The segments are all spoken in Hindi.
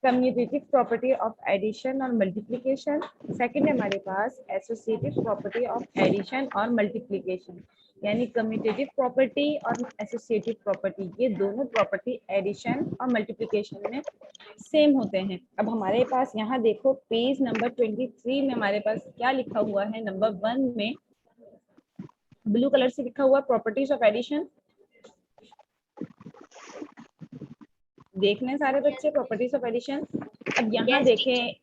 कम्यूटेटिव प्रॉपर्टी ऑफ एडिशन और मल्टीप्लिकेशन। सेकंड है हमारे पास एसोसिएटिव प्रॉपर्टी ऑफ एडिशन और मल्टीप्लिकेशन, यानी कम्यूटेटिव प्रॉपर्टी और एसोसिएटिव प्रॉपर्टी, ये दोनों प्रॉपर्टी एडिशन और मल्टीप्लिकेशन में सेम होते हैं। अब हमारे पास यहाँ देखो पेज नंबर 23 में हमारे पास क्या लिखा हुआ है। नंबर 1 में ब्लू कलर से लिखा हुआ प्रॉपर्टीज ऑफ एडिशन, देखने सारे बच्चे प्रॉपर्टीज ऑफ एडिशन। अब यहाँ देखें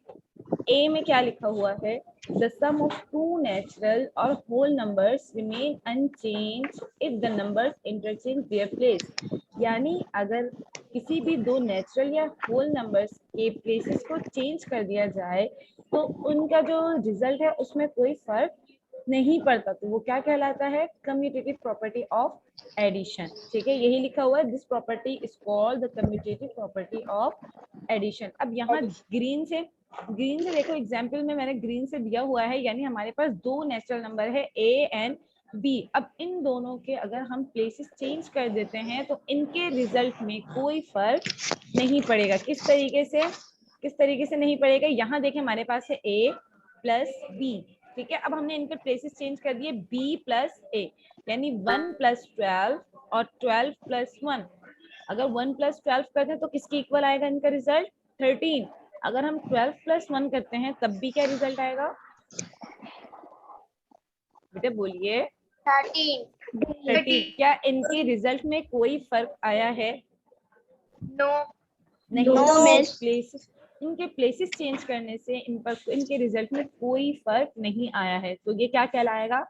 ए में क्या लिखा हुआ है, the sum of two natural और whole numbers remain unchange if the numbers interchange their place, यानी अगर किसी भी दो नेचुरल या होल नंबर्स के प्लेसेस को चेंज कर दिया जाए तो उनका जो रिजल्ट है उसमें कोई फर्क नहीं पड़ता, तो वो क्या कहलाता है, कम्यूटेटिव प्रॉपर्टी ऑफ एडिशन। ठीक है, यही लिखा हुआ है, this property is called the commutative property of addition. अब यहाँ ग्रीन से देखो एग्जाम्पल में मैंने ग्रीन से दिया हुआ है, यानी हमारे पास दो नेचुरल नंबर है ए एंड बी। अब इन दोनों के अगर हम प्लेसेस चेंज कर देते हैं तो इनके रिजल्ट में कोई फर्क नहीं पड़ेगा। किस तरीके से नहीं पड़ेगा, यहाँ देखें हमारे पास है a प्लस बी, ठीक है। अब हमने इनके प्लेसेस चेंज कर दिए b प्लस a, यानी 1 प्लस 12 और 12 प्लस 1। अगर 1 प्लस 12 करते हैं तो किसके इक्वल आएगा इनका रिजल्ट, 13। अगर हम 12 प्लस 1 करते हैं तब भी क्या रिजल्ट आएगा, बेटा बोलिए 13। क्या इनके रिजल्ट में कोई फर्क आया है, नहीं। इनके प्लेसेस चेंज करने से इनके रिजल्ट में कोई फर्क नहीं आया है, तो ये क्या कहलाएगा,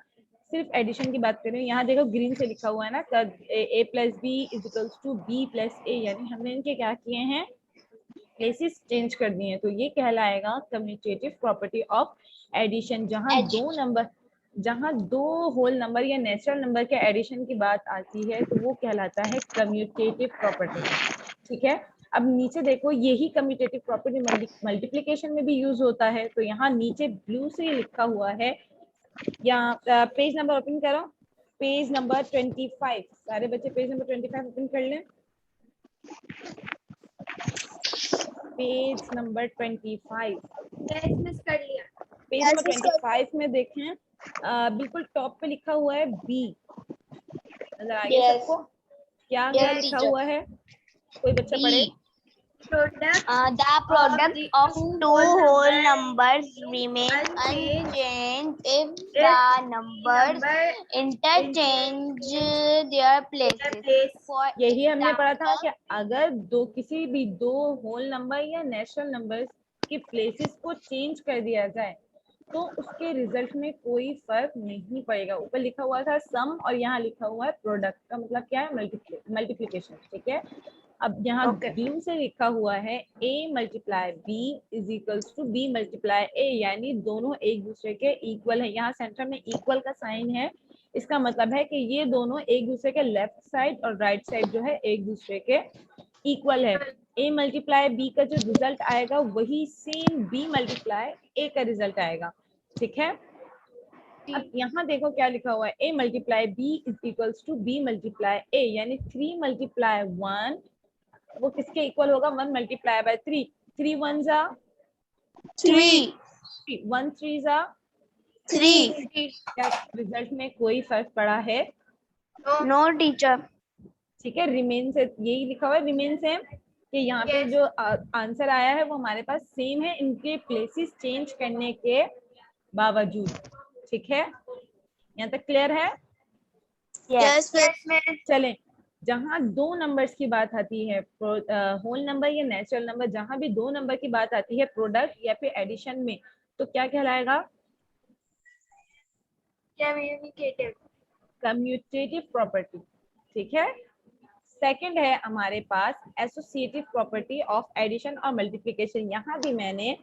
सिर्फ एडिशन की बात करें। यहाँ देखो ग्रीन से लिखा हुआ है ना, a plus B is equals to B plus A, यानी हमने इनके क्या किए हैं, प्लेसेस चेंज कर दिए हैं, तो ये कहलाएगा कम्यूटेटिव प्रॉपर्टी ऑफ एडिशन। जहां दो होल नंबर या नेचुरल नंबर के एडिशन की बात आती है तो वो कहलाता है कम्यूटेटिव प्रॉपर्टी। ठीक है, अब नीचे देखो यही कम्यूटेटिव प्रॉपर्टी मल्टीप्लिकेशन में भी यूज होता है, तो यहाँ नीचे ब्लू से लिखा हुआ है, यहाँ पेज नंबर ओपन करो, पेज नंबर 25। सारे बच्चे पेज नंबर 25 ओपन कर लें। पेज नंबर 25, कर लिया। पेज नंबर 25 में देखें, बिल्कुल टॉप पे लिखा हुआ है बी, नजर आ गया सबको, क्या क्या लिखा हुआ है, कोई बच्चा पढ़े। The product of two whole numbers remain unchanged if the numbers interchange their places. यही हमने पढ़ा था कि अगर किसी भी दो होल नंबर या नेचुरल नंबर के प्लेसेस को चेंज कर दिया जाए तो उसके रिजल्ट में कोई फर्क नहीं पड़ेगा। ऊपर लिखा हुआ था सम और यहाँ लिखा हुआ है प्रोडक्ट, का मतलब क्या है, मल्टीप्लिकेशन। ठीक है, अब यहाँ ब्लू से लिखा हुआ है a multiply b is equals to b multiply a, यानी दोनों एक दूसरे के इक्वल है। यहाँ सेंटर में इक्वल का साइन है, इसका मतलब है कि ये दोनों एक दूसरे के लेफ्ट साइड और राइट साइड जो है एक दूसरे के इक्वल है। a मल्टीप्लाई b का जो रिजल्ट आएगा वही सेम b मल्टीप्लाई a का रिजल्ट आएगा। ठीक है, अब यहाँ देखो क्या लिखा हुआ है, a multiply b is equals to b multiply a, यानी 3 मल्टीप्लाई 1 वो किसके इक्वल होगा, 1 मल्टीप्लाई बाय 3। 3 1 जा 3, 1 3 जा 3। क्या रिजल्ट में कोई फर्क पड़ा है, No teacher. ठीक है, रिमेन से यही लिखा हुआ है, रिमेन से कि यहाँ पे जो आंसर आया है वो हमारे पास सेम है इनके प्लेसेस चेंज करने के बावजूद। ठीक है, यहाँ तक क्लियर है। Yes. चलें, जहां दो नंबर्स की बात आती है, होल नंबर या नेचुरल नंबर, जहां भी दो नंबर की बात आती है प्रोडक्ट या फिर एडिशन में, तो क्या कहलाएगा, कम्यूटेटिव प्रॉपर्टी। ठीक है, सेकंड है हमारे पास एसोसिएटिव प्रॉपर्टी ऑफ एडिशन और मल्टीप्लिकेशन। यहाँ भी मैंने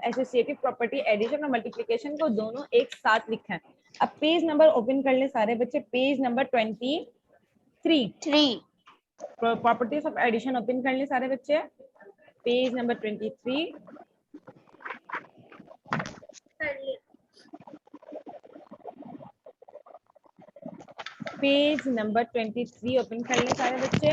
एसोसिएटिव प्रॉपर्टी एडिशन और मल्टीप्लिकेशन को दोनों एक साथ लिखा है। अब पेज नंबर ओपन कर ले सारे बच्चे, page number 23 properties of addition open कर ले सारे बच्चे, page number 23। Page number 23 open कर ले सारे बच्चे।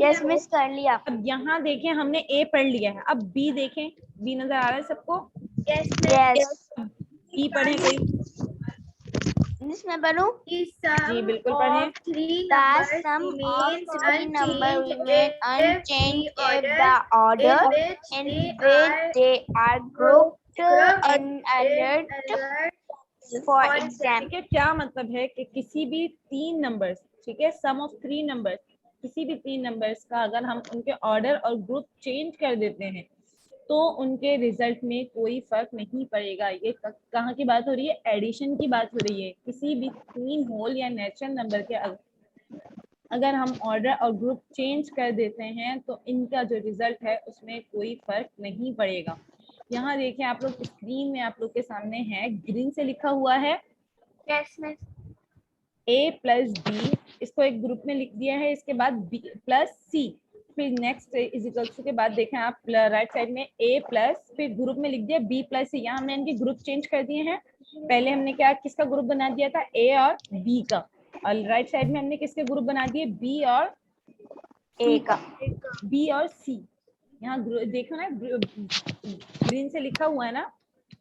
यस मिस कर लिया। अब यहाँ देखें हमने ए पढ़ लिया है, अब बी देखें, बी नजर आ रहा है सबको? यस ई पढ़े कोई? मिस मैं पढ़ूं? जी बिल्कुल पढ़ें। The sum of three numbers remain unchanged if the order in which they are grouped and alert. For example, ठीक है, क्या मतलब है कि किसी भी तीन नंबर्स, ठीक है, सम ऑफ थ्री नंबर्स, किसी भी तीन नंबर्स का अगर हम उनके ऑर्डर और ग्रुप चेंज कर देते हैं तो उनके रिजल्ट में कोई फर्क नहीं पड़ेगा। ये कहाँ की बात हो रही है? एडिशन की बात हो रही है। किसी भी तीन होल या नेचुरल नंबर के अगर हम ऑर्डर और ग्रुप चेंज कर देते हैं तो इनका जो रिजल्ट है उसमें कोई फर्क नहीं पड़ेगा। यहाँ देखिए आप लोग, स्क्रीन में आप लोग के सामने है, ग्रीन से लिखा हुआ है a प्लस बी, इसको एक ग्रुप में लिख दिया है, इसके बाद b प्लस सी, फिर नेक्स्ट इज इक्वल टू के बाद देखें आप राइट साइड में a प्लस, फिर ग्रुप में लिख दिया b प्लस सी। यहाँ हमने इनके ग्रुप चेंज कर दिए हैं। पहले हमने क्या किसका ग्रुप बना दिया था? a और b का, और राइट साइड में हमने किसके ग्रुप बना दिए? b और A का, b और c। यहाँ देखो ना, ग्रीन से लिखा हुआ है ना,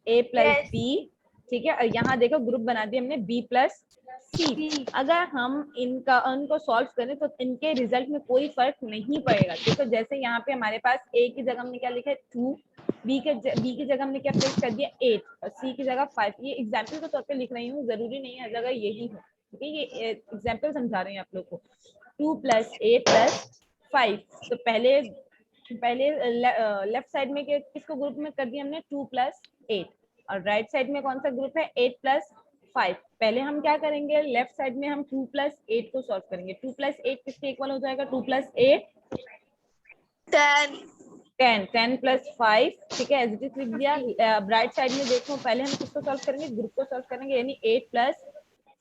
a प्लस बी, ठीक है, और यहाँ देखो ग्रुप बना दिया हमने b प्लस सी। अगर हम उनको सॉल्व करें तो इनके रिजल्ट में कोई फर्क नहीं पड़ेगा। देखो जैसे यहाँ पे हमारे पास a की जगह हमने क्या लिखा है? 2, b की जगह हमने क्या प्लेस कर दिया? 8, और c की जगह 5। ये एग्जाम्पल के तौर पे लिख रही हूँ, जरूरी नहीं है हर जगह यही हो, ठीक है, ये एग्जाम्पल समझा रहे हैं आप लोग को। 2 प्लस a प्लस 5, तो पहले लेफ्ट साइड में किसको ग्रुप में कर दिया हमने? 2 प्लस 8, और राइट साइड में कौन सा ग्रुप है? 8 प्लस 5। पहले हम क्या करेंगे? लेफ्ट साइड में हम 2 प्लस 8 को सॉल्व करेंगे। 2 प्लस 8 किसके इक्वल हो जाएगा? 2 प्लस 8 10 प्लस 5, ठीक है, एज इट इज लिख दिया। राइट साइड में देखो, पहले हम किसको सॉल्व करेंगे? ग्रुप को सॉल्व करेंगे, यानी 8 प्लस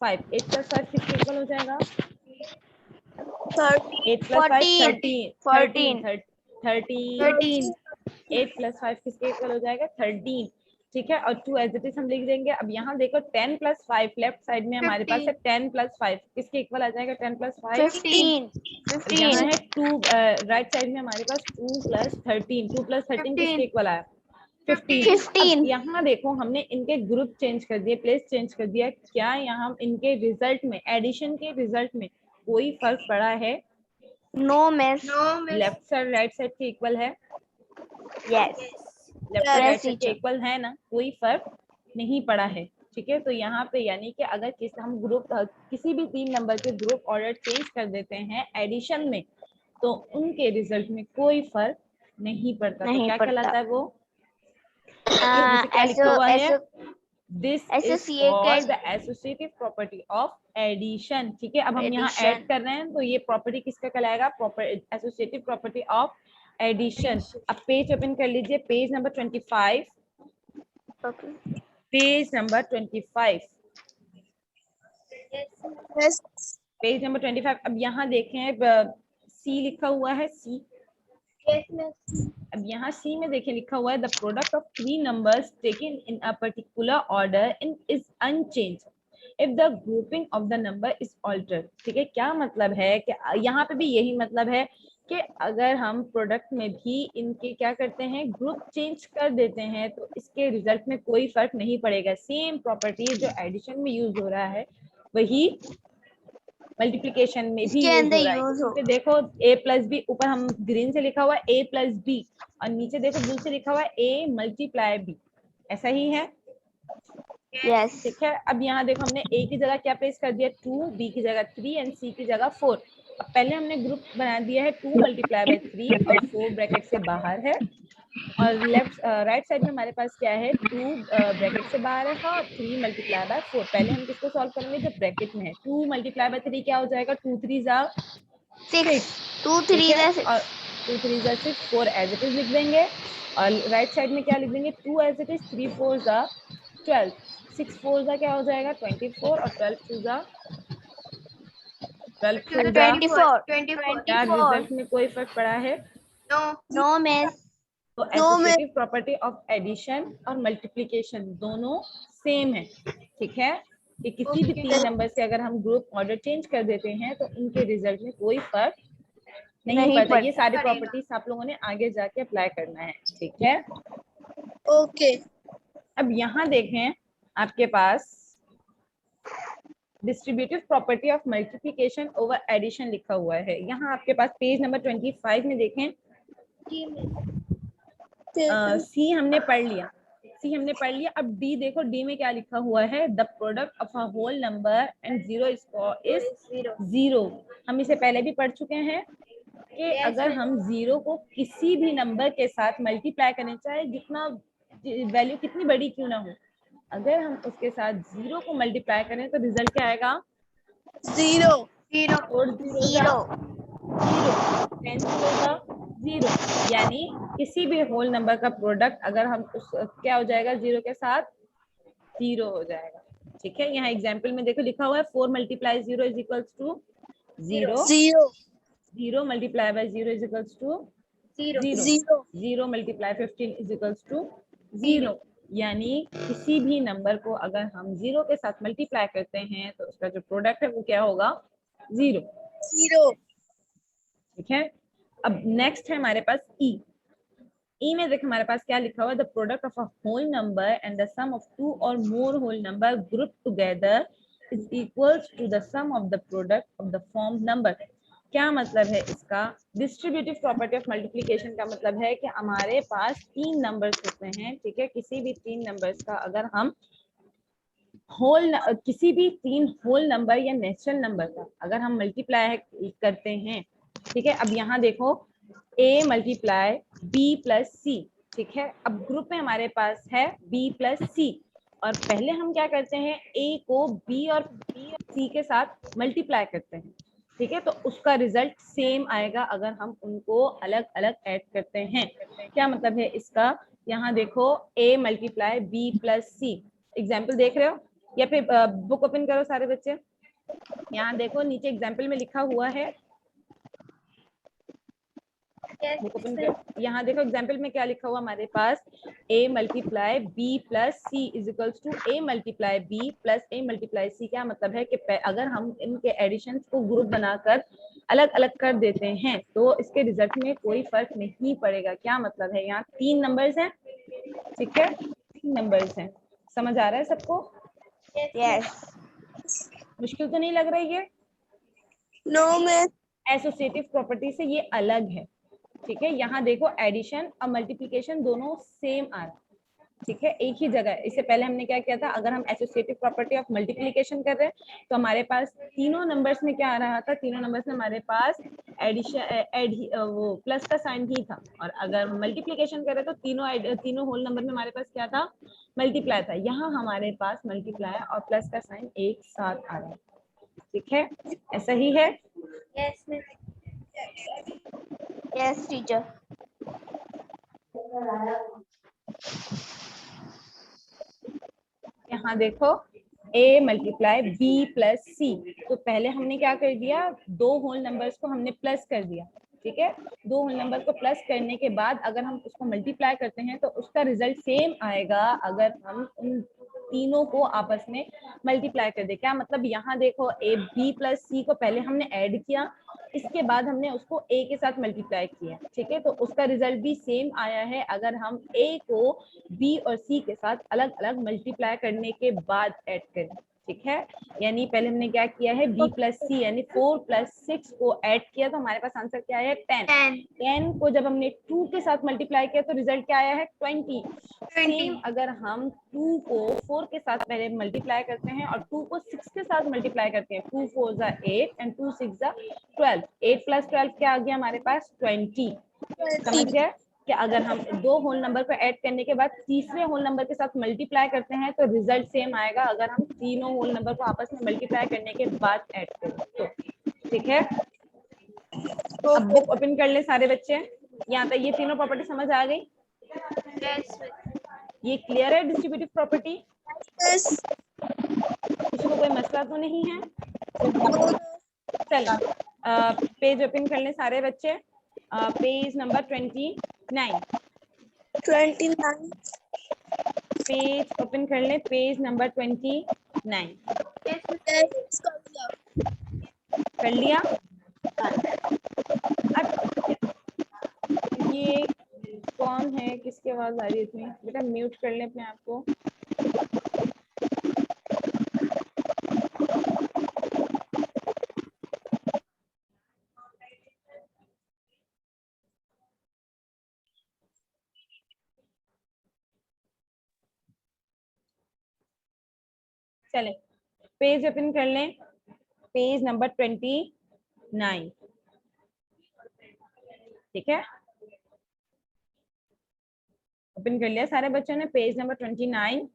5। 8 प्लस 5 किसके इक्वल हो जाएगा? 8 प्लस 5 13। 8 प्लस 5 किसके इक्वल हो जाएगा? 13, ठीक है, और 2 एज इट इज हम लिख देंगे। अब यहाँ देखो 10 प्लस 5, लेफ्ट साइड में हमारे पास है 10 प्लस 5, किसके इक्वल आ जाएगा? 10 प्लस 5 15। यहाँ है 2, राइट साइड में हमारे पास 2 प्लस 13, 2 प्लस 13 किसके इक्वल आया? 15। यहाँ देखो हमने इनके ग्रुप चेंज कर दिए, प्लेस चेंज कर दिया, क्या यहाँ इनके रिजल्ट में, एडिशन के रिजल्ट में कोई फर्क पड़ा है? No miss. Left side right side के इक्वल है? Yes, left side right side के इक्वल है ना, कोई फर्क नहीं पड़ा है, ठीक है। तो यहाँ पे यानी कि अगर हम ग्रुप किसी भी तीन नंबर के ग्रुप ऑर्डर चेंज कर देते हैं एडिशन में तो उनके रिजल्ट में कोई फर्क नहीं पड़ता। तो क्या कहलाता है वो? क्या लिखा हुआ है? This is called the associative property of addition, ठीक है। अब हम यहाँ ऐड कर रहे हैं तो ये प्रॉपर्टी किसका कहलाएगा? Associative property of addition. अब पेज ओपन कर लीजिए, page number 25, page number 25, page number 25। अब यहाँ देखें सी लिखा हुआ है, सी। अब यहाँ सी में देखिए लिखा हुआ है the product of three numbers taken in a particular order in is unchanged if the grouping of the number is altered, ठीक है। क्या मतलब है कि यहाँ पे भी यही मतलब है कि अगर हम प्रोडक्ट में भी इनके क्या करते हैं? ग्रुप चेंज कर देते हैं तो इसके रिजल्ट में कोई फर्क नहीं पड़ेगा। सेम प्रॉपर्टी जो एडिशन में यूज हो रहा है वही मल्टीप्लिकेशन में भी यूज हो रहा है। क्योंकि देखो a प्लस बी, ऊपर हम ग्रीन से लिखा हुआ है a प्लस बी, और नीचे देखो ब्लू से लिखा हुआ है a मल्टीप्लाई b, ऐसा ही है? यस, ठीक है। अब यहाँ देखो हमने a की जगह क्या प्लेस कर दिया? 2, b की जगह 3 एंड c की जगह 4। अब पहले हमने ग्रुप बना दिया है 2 मल्टीप्लाई बाय 3 और 4 ब्रैकेट से बाहर है, और लेफ्ट राइट साइड में हमारे पास क्या है? 2 ब्रैकेट से बाहर है और 3 मल्टीप्लाई बाय 4। पहले हम किसको सॉल्व करेंगे? जो ब्रैकेट में है। 2 मल्टीप्लाई बाय 3 क्या हो जाएगा? 2 3 जा 6, 2 3 जा 6 और 2 3 जा 6, 4 एज इट इज लिख देंगे, और राइट साइड में क्या लिख देंगे? 2 एज इट इज, 3 4 जा 12, 6 4 जा क्या हो जाएगा? 24, और 12 2 जा 24। क्या रिजल्ट में कोई फर्क पड़ा है? No miss. तो एसोसिएटिव प्रॉपर्टी ऑफ एडिशन और मल्टीप्लिकेशन दोनों सेम है, ठीक है। कि किसी भी तीन नंबर से अगर हम ग्रुप ऑर्डर चेंज कर देते हैं तो उनके रिजल्ट में कोई फर्क नहीं पता, ये सारी प्रॉपर्टीज आप लोगों ने आगे जाके अप्लाई करना है, ठीक है। ओके। अब यहाँ देखें आपके पास distributive property of multiplication over addition लिखा हुआ है। यहाँ आपके पास पेज नंबर 25 में देखें, सी हमने पढ़ लिया, सी हमने पढ़ लिया। अब डी देखो, डी में क्या लिखा हुआ है, the product of a whole number and zero is zero. हम इसे पहले भी पढ़ चुके हैं कि अगर हम जीरो को किसी भी नंबर के साथ मल्टीप्लाई करें, चाहे जितना वैल्यू कितनी बड़ी क्यों ना हो, अगर हम उसके साथ जीरो को मल्टीप्लाई करें तो रिजल्ट क्या आएगा, जीरो। और जीरो जीरो, यानी किसी भी होल नंबर का प्रोडक्ट अगर हम उस क्या हो जाएगा, जीरो के साथ जीरो हो जाएगा, ठीक है। यहाँ एग्जाम्पल में देखो लिखा हुआ है 4 multiply zero is equals to zero, zero multiply by zero is equals to zero, zero multiply 15 is equals to zero. यानी किसी भी नंबर को अगर हम जीरो के साथ मल्टीप्लाई करते हैं तो उसका जो प्रोडक्ट है वो क्या होगा, जीरो, ठीक है। अब नेक्स्ट है हमारे पास ई। ई में देखो हमारे पास क्या लिखा हुआ है, the product of a whole number and the sum of two और more whole number group together is equals to the sum of the product of the form number. क्या मतलब है इसका, डिस्ट्रीब्यूटिव प्रॉपर्टी ऑफ मल्टीप्लिकेशन का मतलब है कि हमारे पास 3 नंबर्स होते हैं, ठीक है। किसी भी 3 नंबर्स का अगर हम किसी भी 3 होल नंबर या नेचुरल नंबर का अगर हम मल्टीप्लाई करते हैं, ठीक है। अब यहाँ देखो a मल्टीप्लाई b प्लस सी, ठीक है। अब ग्रुप में हमारे पास है b प्लस सी, और पहले हम क्या करते हैं, a को b और c के साथ मल्टीप्लाई करते हैं, ठीक है। तो उसका रिजल्ट सेम आएगा अगर हम उनको अलग अलग ऐड करते हैं। क्या मतलब है इसका, यहाँ देखो a multiply b plus C, example देख रहे हो, या फिर बुक ओपन करो सारे बच्चे। यहाँ देखो नीचे एग्जाम्पल में लिखा हुआ है, बुक ओपन करो, यहाँ देखो एग्जाम्पल में क्या लिखा हुआ हमारे पास, a multiply b plus C is equals to a multiply b plus a multiply C. क्या मतलब है कि अगर हम इनके एडिशंस को ग्रुप बनाकर अलग अलग कर देते हैं तो इसके रिजल्ट में कोई फर्क नहीं पड़ेगा। क्या मतलब है, यहाँ 3 नंबर्स हैं, ठीक है, 3 नंबर्स हैं, समझ आ रहा है सबको? यस। मुश्किल तो नहीं लग रही है? No ma'am. एसोसिएटिव प्रॉपर्टी से ये अलग है, ठीक है। यहाँ देखो एडिशन और मल्टीप्लिकेशन दोनों सेम आ रहा है, ठीक है, एक ही जगह है। इससे पहले हमने क्या किया था, अगर हम एसोसिएटिव प्रॉपर्टी ऑफ मल्टीप्लिकेशन कर रहे हैं तो हमारे पास तीनों नंबर्स में क्या आ रहा था, तीनों नंबर्स में हमारे पास एडिशन वो प्लस का साइन ही था, और अगर मल्टीप्लिकेशन कर रहे तो तीनों होल नंबर में हमारे पास क्या था, मल्टीप्लाई था। यहाँ हमारे पास मल्टीप्लाई और प्लस का साइन एक साथ आ रहा है, ठीक है, ऐसा ही है। Yes teacher. यहाँ देखो a मल्टीप्लाई b प्लस सी, तो पहले हमने क्या कर दिया, 2 होल नंबर्स को हमने प्लस कर दिया, ठीक है। 2 होल नंबर को प्लस करने के बाद अगर हम उसको मल्टीप्लाई करते हैं तो उसका रिजल्ट सेम आएगा अगर हम उन तीनों को आपस में मल्टीप्लाई कर दे। क्या मतलब, यहाँ देखो a b प्लस सी को पहले हमने ऐड किया, इसके बाद हमने उसको a के साथ मल्टीप्लाई किया, ठीक है, तो उसका रिजल्ट भी सेम आया है अगर हम a को b और c के साथ अलग अलग मल्टीप्लाई करने के बाद ऐड करें, ठीक है। यानी पहले हमने क्या किया है, b प्लस सी यानी 4 प्लस 6 को ऐड किया तो हमारे पास आंसर क्या है, 10 को जब हमने 2 के साथ मल्टीप्लाई किया तो रिजल्ट क्या आया है, 20। सेम अगर हम 2 को 4 के साथ पहले मल्टीप्लाई करते हैं और 2 को 6 के साथ मल्टीप्लाई करते हैं, 2 4 जा 8 एंड 2 6 जा 12, 8 प्लस 12 क्या आ गया हमारे पास, 20। समझ गए कि अगर हम 2 होल नंबर को ऐड करने के बाद तीसरे होल नंबर के साथ मल्टीप्लाई करते हैं तो रिजल्ट सेम आएगा अगर हम तीनों होल नंबर को आपस में मल्टीप्लाई करने के बाद ऐड करें तो, ठीक है। अब बुक ओपन कर ले सारे बच्चे, यहाँ तक ये तीनों प्रॉपर्टी समझ आ गई? ये क्लियर है डिस्ट्रीब्यूटिव प्रॉपर्टी? किसी को कोई मसला तो नहीं है? चलो पेज ओपन कर ले सारे बच्चे, पेज नंबर 29 पेज ओपन कर ले, पेज नंबर 29 कर लिया। अब है, किसकी आवाज आ रही है इतनी? बेटा म्यूट कर लें अपने आप को। चलें, पेज ओपन कर लें, पेज नंबर 29। ठीक है, ओपन कर लिया सारे बच्चों ने पेज नंबर 29?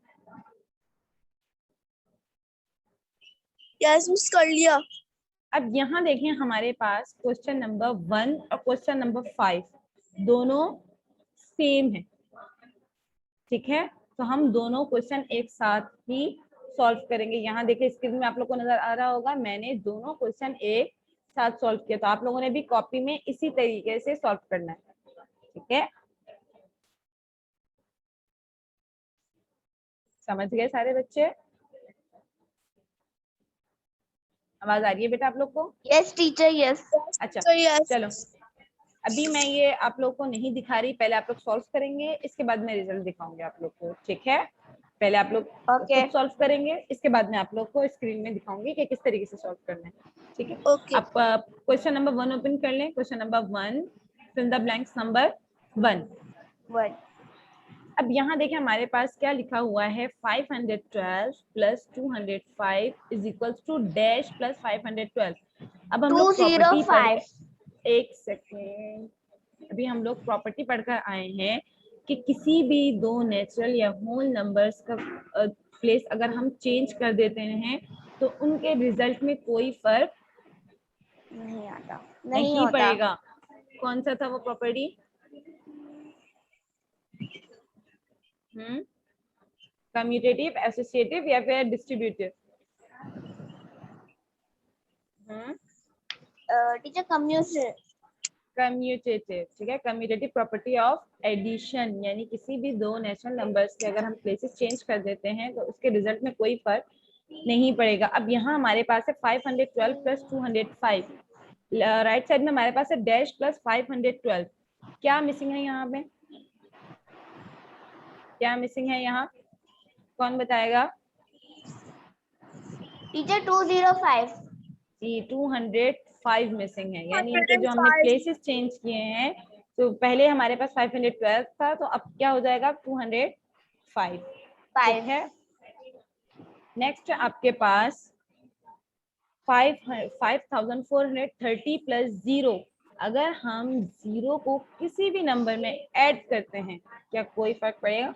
यस मिस, कर लिया। अब यहाँ देखें, हमारे पास क्वेश्चन नंबर 1 और क्वेश्चन नंबर 5 दोनों सेम है। ठीक है, तो हम दोनों क्वेश्चन एक साथ ही सॉल्व करेंगे। यहाँ देखिए स्क्रीन में आप लोग को नजर आ रहा होगा, मैंने दोनों क्वेश्चन एक साथ सॉल्व किया, तो आप लोगों ने भी कॉपी में इसी तरीके से सॉल्व करना है। ठीक है, समझ गए सारे बच्चे? आवाज आ रही है बेटा आप लोग को? Yes teacher, yes. अच्छा यस। चलो, अभी मैं ये आप लोग को नहीं दिखा रही, पहले आप लोग सॉल्व करेंगे, इसके बाद मैं रिजल्ट दिखाऊंगी आप लोग को। ठीक है, पहले आप लोग ओके। खुद सॉल्व करेंगे, इसके बाद मैं आप लोग को स्क्रीन में दिखाऊंगी कि किस तरीके से सॉल्व करना है। ठीक है, ओके। आप क्वेश्चन नंबर 1 ओपन कर लें। Question number 1, fill the blanks number 1। अब यहाँ देखिए हमारे पास क्या लिखा हुआ है, 512 plus 205 is equals to dash plus 512। अब हम लोग प्रॉपर्टी पढ़, 205। एक सेकेंड, अभी हम लोग प्रॉपर्टी पढ़कर आए हैं कि किसी भी दो नेचुरल या होल नंबर्स का प्लेस अगर हम चेंज कर देते हैं तो उनके रिजल्ट में कोई फर्क नहीं आता, नहीं होता। पड़ेगा। कौन सा था वो प्रॉपर्टी? कम्यूटेटिव, एसोसिएटिव या फिर डिस्ट्रीब्यूटिव? Teacher commutative. कम्यूटेटिव, ठीक है, कम्यूटेटिव प्रॉपर्टी ऑफ एडिशन, यानी किसी भी दो नेचुरल नंबर्स के अगर हम प्लेसेस चेंज कर देते हैं तो उसके रिजल्ट में कोई फर्क नहीं पड़ेगा। अब यहाँ हमारे पास है 512 प्लस 205, राइट साइड में हमारे पास है डैश प्लस 512। क्या मिसिंग है यहाँ पे? क्या मिसिंग है यहाँ, कौन बताएगा? टीचर 205। जी 205 मिसिंग है, यानी इनके जो हमने प्लेसेस चेंज किए हैं, तो पहले हमारे पास 512 था, तो अब क्या हो जाएगा 205। ठीक है, नेक्स्ट आपके पास 5430 प्लस 0। अगर हम 0 को किसी भी नंबर में ऐड करते हैं, क्या कोई फर्क पड़ेगा?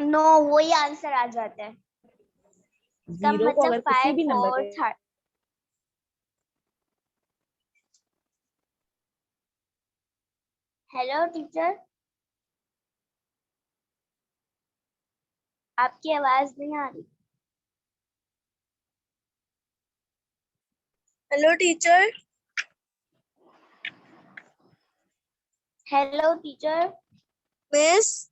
नो, वही आंसर आ जाता है। 0 को अगर किसी भी नंबर पे, हेलो टीचर, आपकी आवाज नहीं आ रही। Hello teacher. Hello teacher. Miss.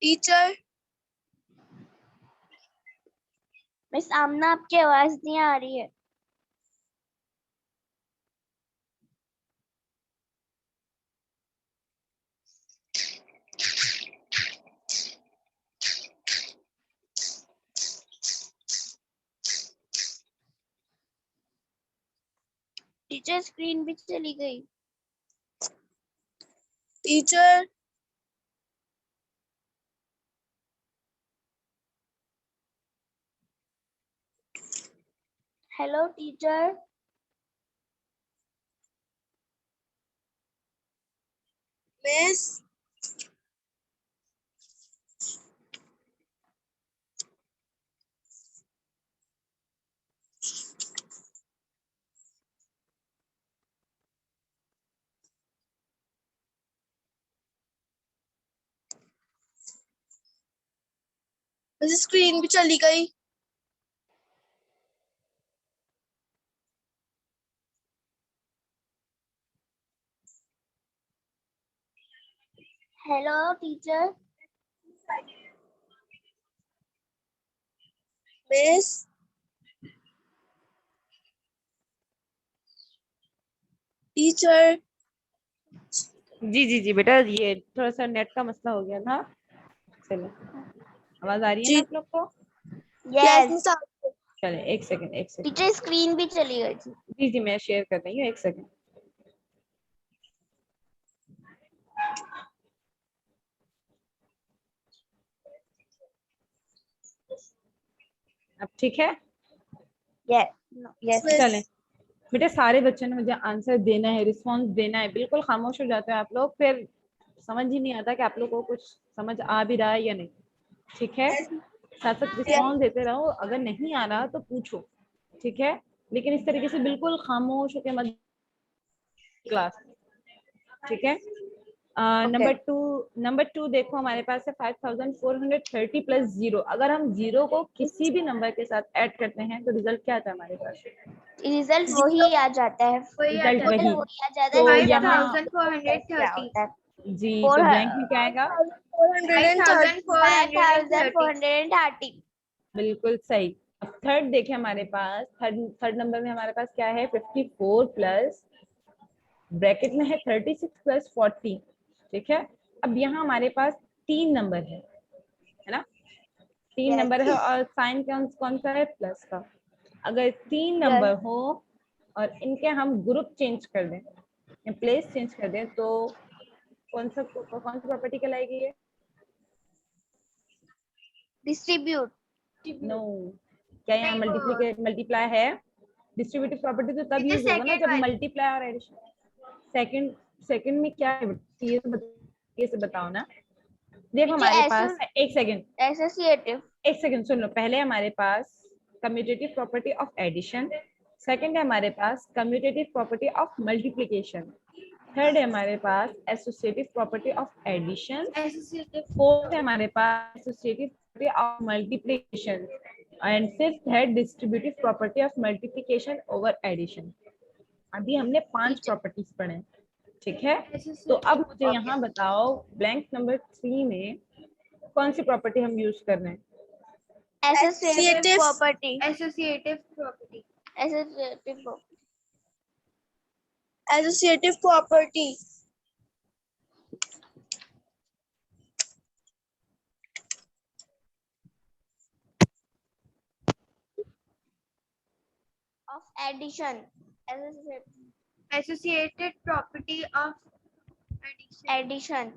Teacher. Miss Amna, आपकी आवाज नहीं आ रही है। टीचर स्क्रीन भी चली गई। Teacher. Hello teacher. Miss. Screen भी चली गई। Hello teacher. मिस। टीचर। जी जी जी बेटा, ये थोड़ा सा नेट का मसला हो गया था। चलो, आवाज आ रही है ना जी। आप लोग को? Yes yes miss. चले, एक सेकंड एक सेकंड। टीचर स्क्रीन भी चली गई थी। जी जी मैं शेयर कर रही हूँ, एक सेकंड। अब ठीक है? यस यस चले बेटे, सारे बच्चों ने मुझे आंसर देना है, रिस्पॉन्स देना है। बिल्कुल खामोश हो जाते हैं आप लोग, फिर समझ ही नहीं आता कि आप लोग को कुछ समझ आ भी रहा है या नहीं। ठीक है, साथ साथ रिस्पॉन्स देते रहो, अगर नहीं आ रहा तो पूछो। ठीक है, लेकिन इस तरीके से बिल्कुल खामोश होकर मत क्लास। ठीक है, नंबर टू देखो, हमारे पास है 5430 प्लस 0। अगर हम 0 को किसी भी नंबर के साथ ऐड करते हैं तो रिजल्ट क्या आता है हमारे पास? रिजल्ट वही आ जाता है। रिजल्ट वही। वही आ जाता तो है। यहाँ 5430। जी, Four तो ब्लैंक में क्या आएगा? 5430। बिल्कुल सही। अब थर्ड देखें, हमारे पास थर्ड नंबर में हमारे पास क्या है? 54 प्लस ब्रैकेट में है 36 प्लस 40। ठीक है, अब यहाँ हमारे पास 3 नंबर है ना? 3 नंबर है और साइन कौन कौन सा है? प्लस का। अगर 3 नंबर हो और इनके हम ग्रुप चेंज कर दें या प्लेस चेंज कर दें तो कौन सी प्रॉपर्टी कहलाएगी ये? डिस्ट्रीब्यूट। नो। क्या यहाँ मल्टीप्लाई है? डिस्ट्रीब्यूटिव प्रॉपर्टी तो तब यूज होगा ना जब मल्टीप्लाई और एडिशन। सेकंड में क्या है? ये से बताओ ना। देखो हमारे पास है, एसोसिएटिव। एक सेकंड सुन लो। पहले हमारे पास commutative property of addition, second है हमारे पास commutative property of multiplication, third है हमारे पास associative property of addition, fourth है हमारे पास associative property of multiplication and fifth है distributive property of multiplication over addition. अभी हमने 5 प्रॉपर्टीज पढ़े, ठीक है? तो अब मुझे यहाँ बताओ, ब्लैंक नंबर 3 में कौन सी प्रॉपर्टी हम यूज कर रहे हैं? Associative property. Associative property. Associative property of addition. Associated property of addition.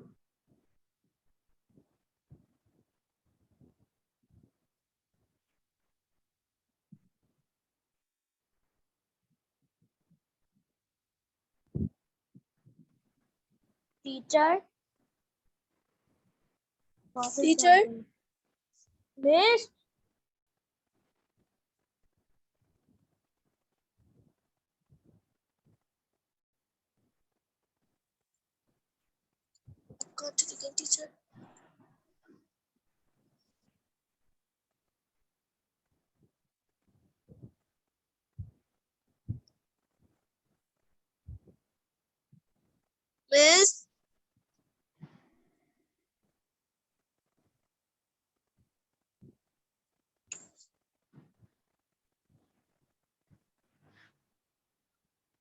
Teacher miss teacher. Miss teacher.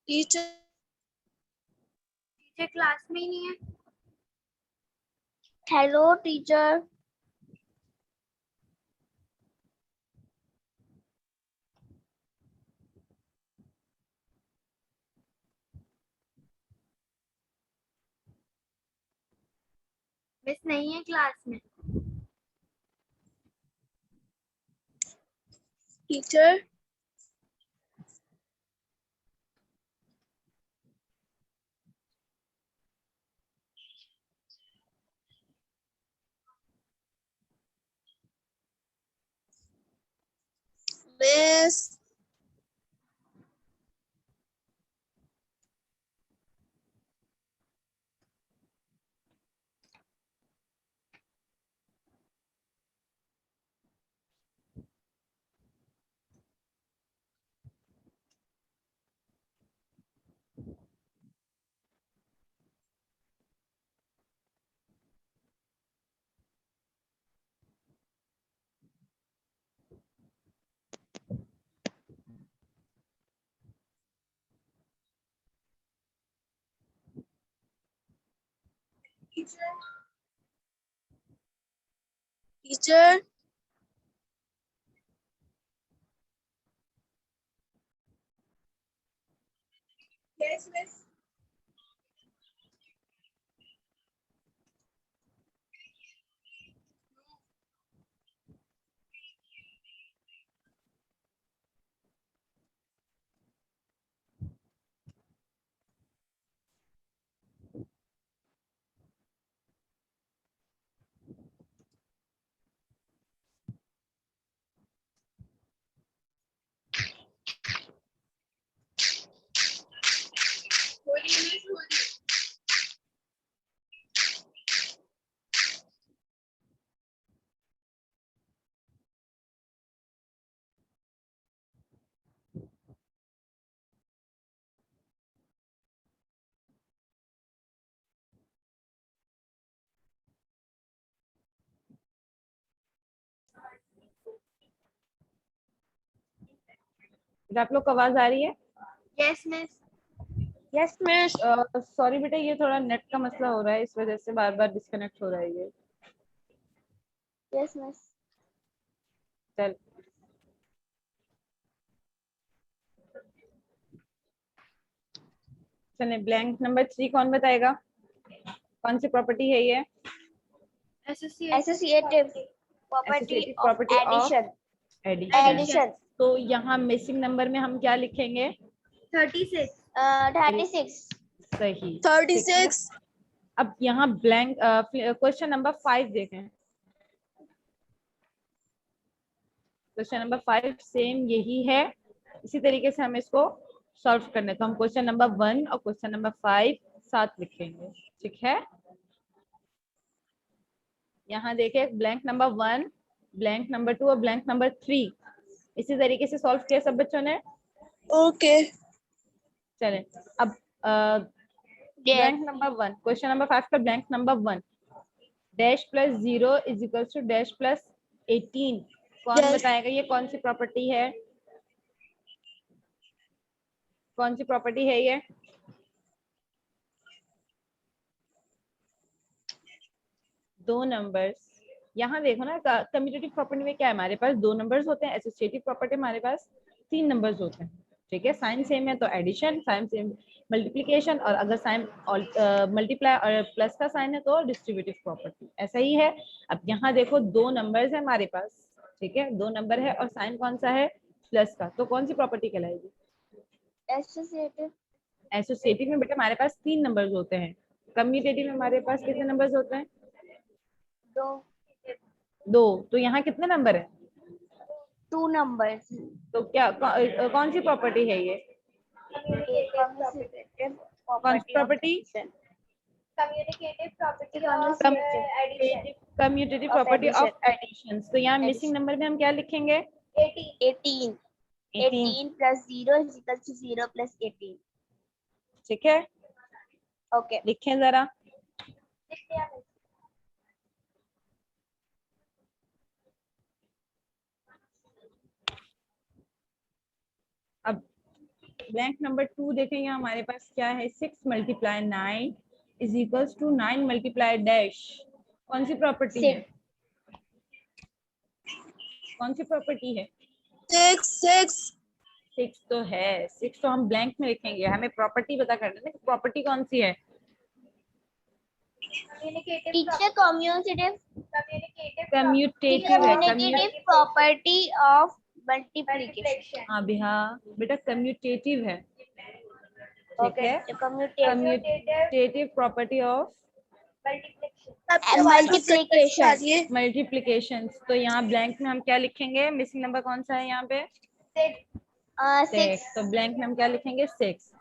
Teacher class में ही नहीं है। Hello teacher. मिस नहीं है क्लास में। Teacher. Miss Teacher. Yes, miss. आप लोग को आवाज आ रही है? Yes, miss. Yes, miss. Sorry बेटा, ये थोड़ा नेट का मसला हो रहा है, इस वजह से बार बार डिस्कनेक्ट हो रहा है ये। Yes, miss. चल चलिए, ब्लैंक नंबर 3 कौन बताएगा? कौन सी प्रॉपर्टी है ये? Associative property Associative of property of addition. Addition. Addition. तो यहाँ मिसिंग नंबर में हम क्या लिखेंगे? 36. 36. सही। 36. अब यहाँ ब्लैंक क्वेश्चन नंबर 5 देखें। क्वेश्चन नंबर 5 सेम यही है, इसी तरीके से हम इसको सॉल्व करने, तो हम क्वेश्चन नंबर 1 और क्वेश्चन नंबर 5 साथ लिखेंगे, ठीक है? यहाँ देखें, ब्लैंक नंबर 1, ब्लैंक नंबर 2 और ब्लैंक नंबर 3 इसी तरीके से सॉल्व किया सब बच्चों ने? Okay. चलें, अब ब्लैंक नंबर 1, क्वेश्चन नंबर 5 का blank number 1, dash plus 0 is equal to dash plus 18, कौन Yes. बताएगा ये कौन सी प्रॉपर्टी है? कौन सी प्रॉपर्टी है ये? दो नंबर्स, यहाँ देखो ना, कम्यूटेटिव प्रॉपर्टी में क्या है, हमारे पास दो नंबर्स होते हैं, एसोसिएटिव प्रॉपर्टी हमारे पास 3 नंबर्स होते हैं, ठीक है? साइन सेम है तो एडिशन, साइन सेम मल्टीप्लिकेशन, और अगर साइन मल्टीप्लाई और प्लस का साइन है तो डिस्ट्रीब्यूटिव प्रॉपर्टी, ऐसा ही है। अब यहाँ देखो, दो नंबर्स है हमारे पास, ठीक है? दो नंबर है और साइन कौन सा है? प्लस का, तो कौन सी प्रॉपर्टी कहलाएगी? Associative. एसोसिएटिव में बेटा हमारे पास 3 नंबर्स होते हैं, कम्यूटेटिव में हमारे पास कितने नंबर्स होते हैं? 2. 2, तो यहाँ कितने नंबर है? 2 numbers. तो क्या कौन सी प्रॉपर्टी है ये? Commutative कौन सी property of property? addition. Communicative property of Commutative. addition. Commutative Of property of addition. Addition. तो यहाँ मिसिंग नंबर में हम क्या लिखेंगे? 18. 18. 18 plus 0 is equal to 0 plus 18. ठीक है, Okay. लिखें जरा। लिख दिया miss. अब ब्लैंक नंबर 2 देखें, यहाँ हमारे पास क्या है? 6 multiply 9 is equals to 9 multiply dash, कौन सी प्रॉपर्टी है? कौन सी प्रॉपर्टी है? 6. 6 तो है, 6 तो हम ब्लैंक में लिखेंगे, हमें प्रॉपर्टी पता करना है, प्रॉपर्टी कौन सी है? Communicative Teacher, commutative. कम्यूटेटिव है, Commutative property of multiplication. हाँ बिहा बेटा, कम्यूटेटिव है, ठीक Okay. है? The commutative. Commutative property of Multiplication. Multiplication. तो यहाँ ब्लैंक में हम क्या लिखेंगे? मिसिंग नंबर कौन सा है यहाँ पे? 6. 6, तो ब्लैंक में हम क्या लिखेंगे? 6,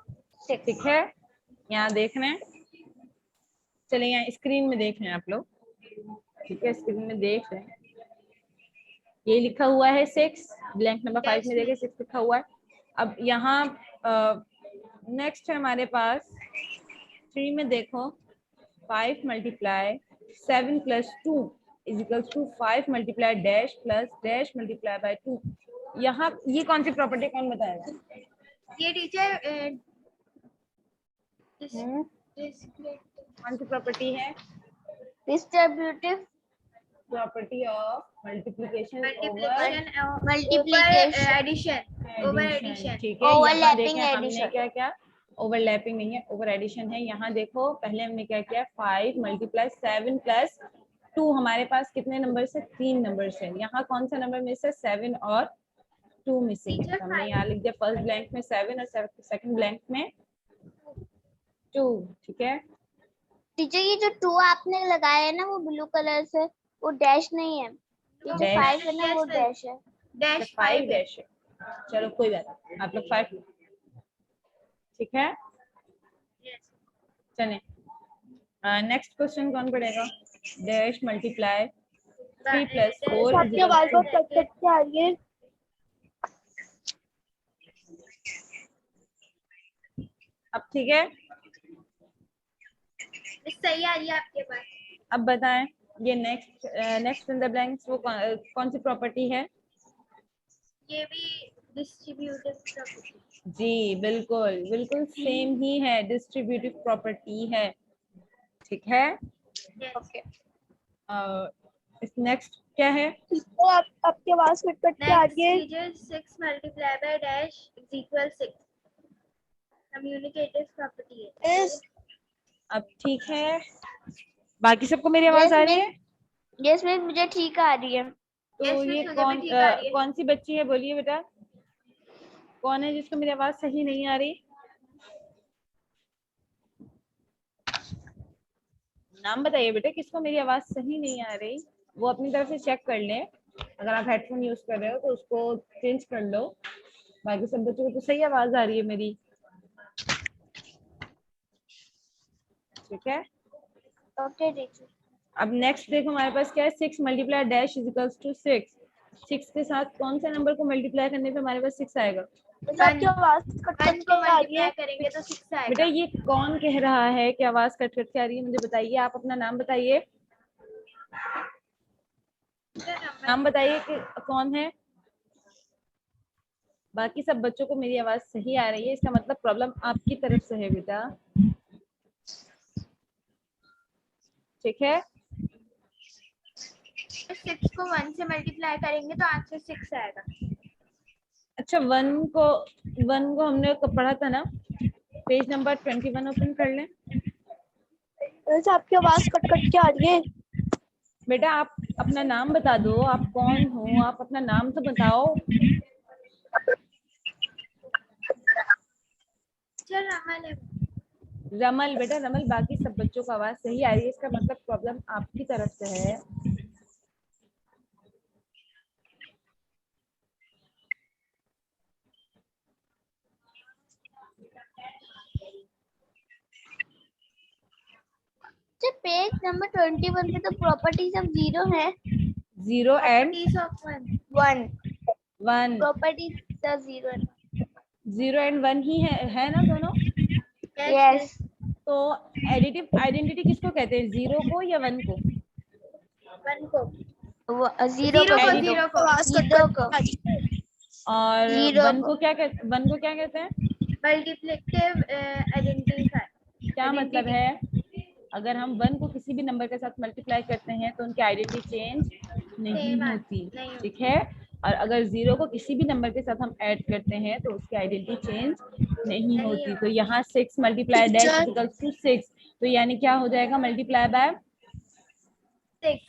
ठीक है? यहाँ देख रहे हैं, चलिए यहाँ स्क्रीन में देख रहे हैं आप लोग, ठीक है? स्क्रीन में देख रहे हैं, ये लिखा हुआ है 6, ब्लैंक नंबर 5 में देखे 6 लिखा हुआ है। अब यहाँ नेक्स्ट है हमारे पास 3 में देखो, 5 multiply 7 plus 2 is equals to 5 multiply dash plus dash multiply by 2। यहाँ ये कौन सी प्रॉपर्टी, कौन बताएगा? ये टीचर कौन सी प्रॉपर्टी है? Distributive property of multiplication Multiplication over multiplication. addition. Over addition. ठीक है, यहाँ Overlapping देखें हमने addition. क्या क्या, ओवरलैपिंग नहीं है, ओवर एडिशन है। यहाँ देखो पहले हमने क्या किया, 5 × 7 + 2, हमारे पास कितने नंबर से, 3 नंबर से। यहाँ कौन सा नंबर मिस है, 7 और 2 मिसिंग है। Teacher, तो हमने 5. यहाँ लिख दिया फर्स्ट ब्लैंक में 7 और सेकंड ब्लैंक में 2। ठीक है, टीचर ये जो 2 आपने लगाया है ना वो ब्लू कलर से, वो डैश नहीं है। ये जो Dash. 5 है ना वो Yes, डैश है। Dash 5 5. डैश है। चलो कोई बात नहीं, आप लोग 5, ठीक है। Yes. चले नेक्स्ट क्वेश्चन कौन पढ़ेगा। डैश मल्टीप्लाई 3 + 4 आपकी आवाज बहुत कट कट के आ रही है। अब ठीक है, सही आ रही है आपके पास। अब बताएं ये नेक्स्ट इन द ब्लैंक्स वो कौन सी प्रॉपर्टी है। ये भी डिस्ट्रीब्यूटिव प्रॉपर्टी। जी बिल्कुल बिल्कुल सेम ही है, डिस्ट्रीब्यूटिव प्रॉपर्टी है। ठीक है, ओके। इस नेक्स्ट क्या है। तो आपकी आवाज कट कट के आ नेक्स्ट रही है। कीजिए 6 × dash = 6। कम्युनिकेटिव प्रॉपर्टी है। Yes. अब ठीक है, बाकी सबको मेरी आवाज आ रही है। यस मिस मुझे ठीक आ रही है। तो Yes, ये miss, मुझे भी ठीक आ रही है। कौन सी बच्ची है, बोलिए बेटा, कौन है जिसको मेरी आवाज सही नहीं आ रही। नाम बताइए बेटा, किसको मेरी आवाज सही नहीं आ रही, वो अपनी तरफ से चेक कर ले। अगर आप हेडफोन यूज कर रहे हो तो उसको चेंज कर लो। बाकी सब बच्चों को तो सही आवाज आ रही है मेरी। ठीक है, ओके टीचर। अब नेक्स्ट देखो हमारे पास क्या है, 6 × dash = 6। 6 के साथ कौन से नंबर को मल्टीप्लाई करने पे हमारे पास 6 आएगा। तो आपकी आवाज कट कट 1 के को आ रही है। मल्टीप्लाई करेंगे तो 6 बेटा आएगा। ये कौन कह रहा है कि आवाज कट कट के आ रही है, मुझे बताइए। आप अपना नाम बताइए, नाम बताइए कि कौन है। बाकी सब बच्चों को मेरी आवाज सही आ रही है, इसका मतलब प्रॉब्लम आपकी तरफ से है बेटा। ठीक है, 6 को 1 से मल्टीप्लाई करेंगे तो आंसर 6 आएगा। अच्छा 1 को हमने कब पढ़ा था ना, पेज नंबर 21 ओपन कर लें। वैसे आपकी आवाज कट कट के आ रही है। बेटा आप अपना नाम बता दो, आप कौन हो, आप अपना नाम तो बताओ। चल रमल है। रमल, बेटा रमल, बाकी सब बच्चों को आवाज सही आ रही है, इसका मतलब प्रॉब्लम आपकी तरफ से है। पेज नंबर 21 पे तो प्रॉपर्टीज ऑफ 0 है। 0 and Properties of 1. 1 1, properties of 0 है। 0 and 1 ही है ना दोनों। यस तो एडिटिव आइडेंटिटी किसको कहते हैं, 0 को या 1 को। 1 को। 0 को Additive. 0 को। आवाज कट 0 कट को के आ रही है। और 0 1 को क्या कहते, 1 को क्या कहते हैं। Multiplicative identifier. क्या मतलब है, अगर हम 1 को किसी भी नंबर के साथ मल्टीप्लाई करते हैं तो उनकी आइडेंटिटी चेंज नहीं Same होती। नहीं ठीक है, और अगर 0 को किसी भी नंबर के साथ हम ऐड करते हैं तो उसकी आइडेंटिटी चेंज नहीं होती। तो यहाँ 6 × dash = 6, तो यानी क्या हो जाएगा, मल्टीप्लाई बाय 1।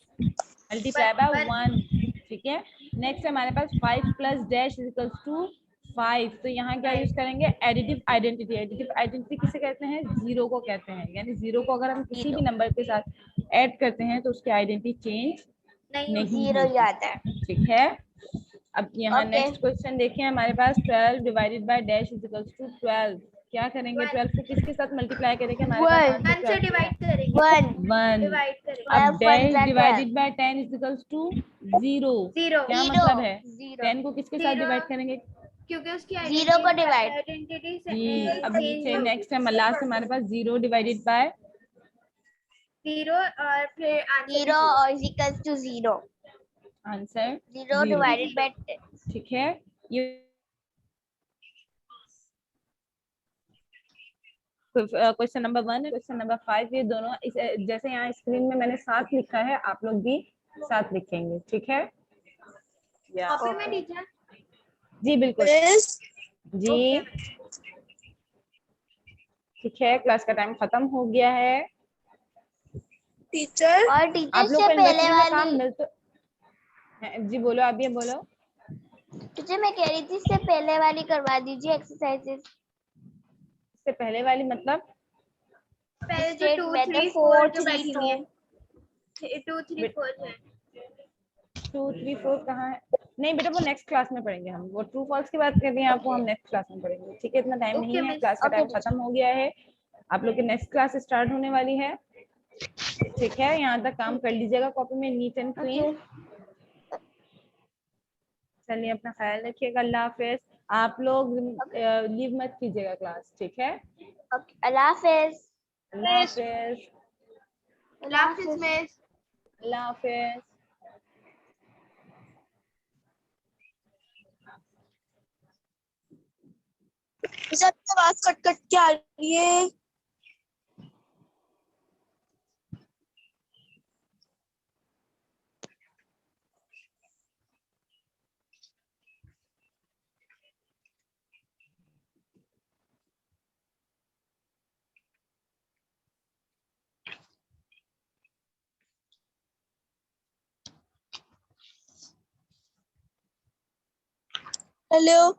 ठीक है, नेक्स्ट हमारे पास 5 + dash = 5, तो यहाँ क्या यूज करेंगे, एडिटिव आइडेंटिटी। एडिटिव आइडेंटिटी किसे कहते हैं, 0 को कहते हैं। यानी 0 को अगर हम किसी भी नंबर के साथ ऐड करते हैं तो उसकी आइडेंटिटी चेंज नहीं 0 होती। आता है। ठीक है, अब यहाँ Okay. नेक्स्ट क्वेश्चन देखिए हमारे पास 12 / dash = 12। क्या करेंगे, 12 को किसके साथ मल्टीप्लाई करेंगे, हमारे पास 1 से डिवाइड करेंगे। 1 1। डिवाइड करेंगे। अब 12 dash divided by 10 = 0। 0 क्या 0 मतलब है, 0 10 को किसके साथ 0 डिवाइड करेंगे। क्योंकि उसकी 0 को divide। आइडेंटिटी से जी, अब नीचे नेक्स्ट है लास्ट हमारे पास 0 / 0 और फिर आंसर 0 और is equals to 0 answer 0 divided by 10। ठीक है, ये क्वेश्चन नंबर 1 क्वेश्चन नंबर 5 ये दोनों जैसे यहाँ स्क्रीन में मैंने 7 लिखा है, आप लोग भी 7 लिखेंगे, ठीक है? कॉपी में टीचर? जी बिल्कुल मिस जी। ठीक है, क्लास का टाइम खत्म हो गया है। टीचर और टीचर आप लोग से को पहले यूनिवर्सिटी में काम वाली, मिल तो जी बोलो, आप ये बोलो। टीचर मैं कह रही थी इससे पहले वाली करवा दीजिए एक्सरसाइजेस। इससे पहले वाली मतलब? पहले जो स्टेट 2 वेदर 3 4 4 जो 3 बैठी 2। हुई है, 2 3 4 जो है। 2 3 4 कहाँ है? नहीं बेटा, वो नेक्स्ट क्लास में पढ़ेंगे हम। वो ट्रू फॉल्स की बात कर रही हैं आप, वो हम नेक्स्ट क्लास में पढ़ेंगे, ठीक है? इतना टाइम ओके नहीं है, मिस। क्लास का ओके टाइम टीचर। खत्म हो गया है। आप लोग की नेक्स्ट क्लास स्टार्ट होने वाली है, ठीक है? यहाँ तक काम कर लीजिएगा कॉपी में, नीट एंड क्लीन। चलिए, अपना ख्याल रखिएगा, अल्लाह हाफिज। आप लोग लीव मत कीजिएगा क्लास, ठीक है? ओके, अल्लाह हाफिज। अल्लाह हाफिज। अल्लाह हाफिज। मिस। अल्लाह हाफिज। मिस आपकी आवाज कट कट के आ रही है। Hello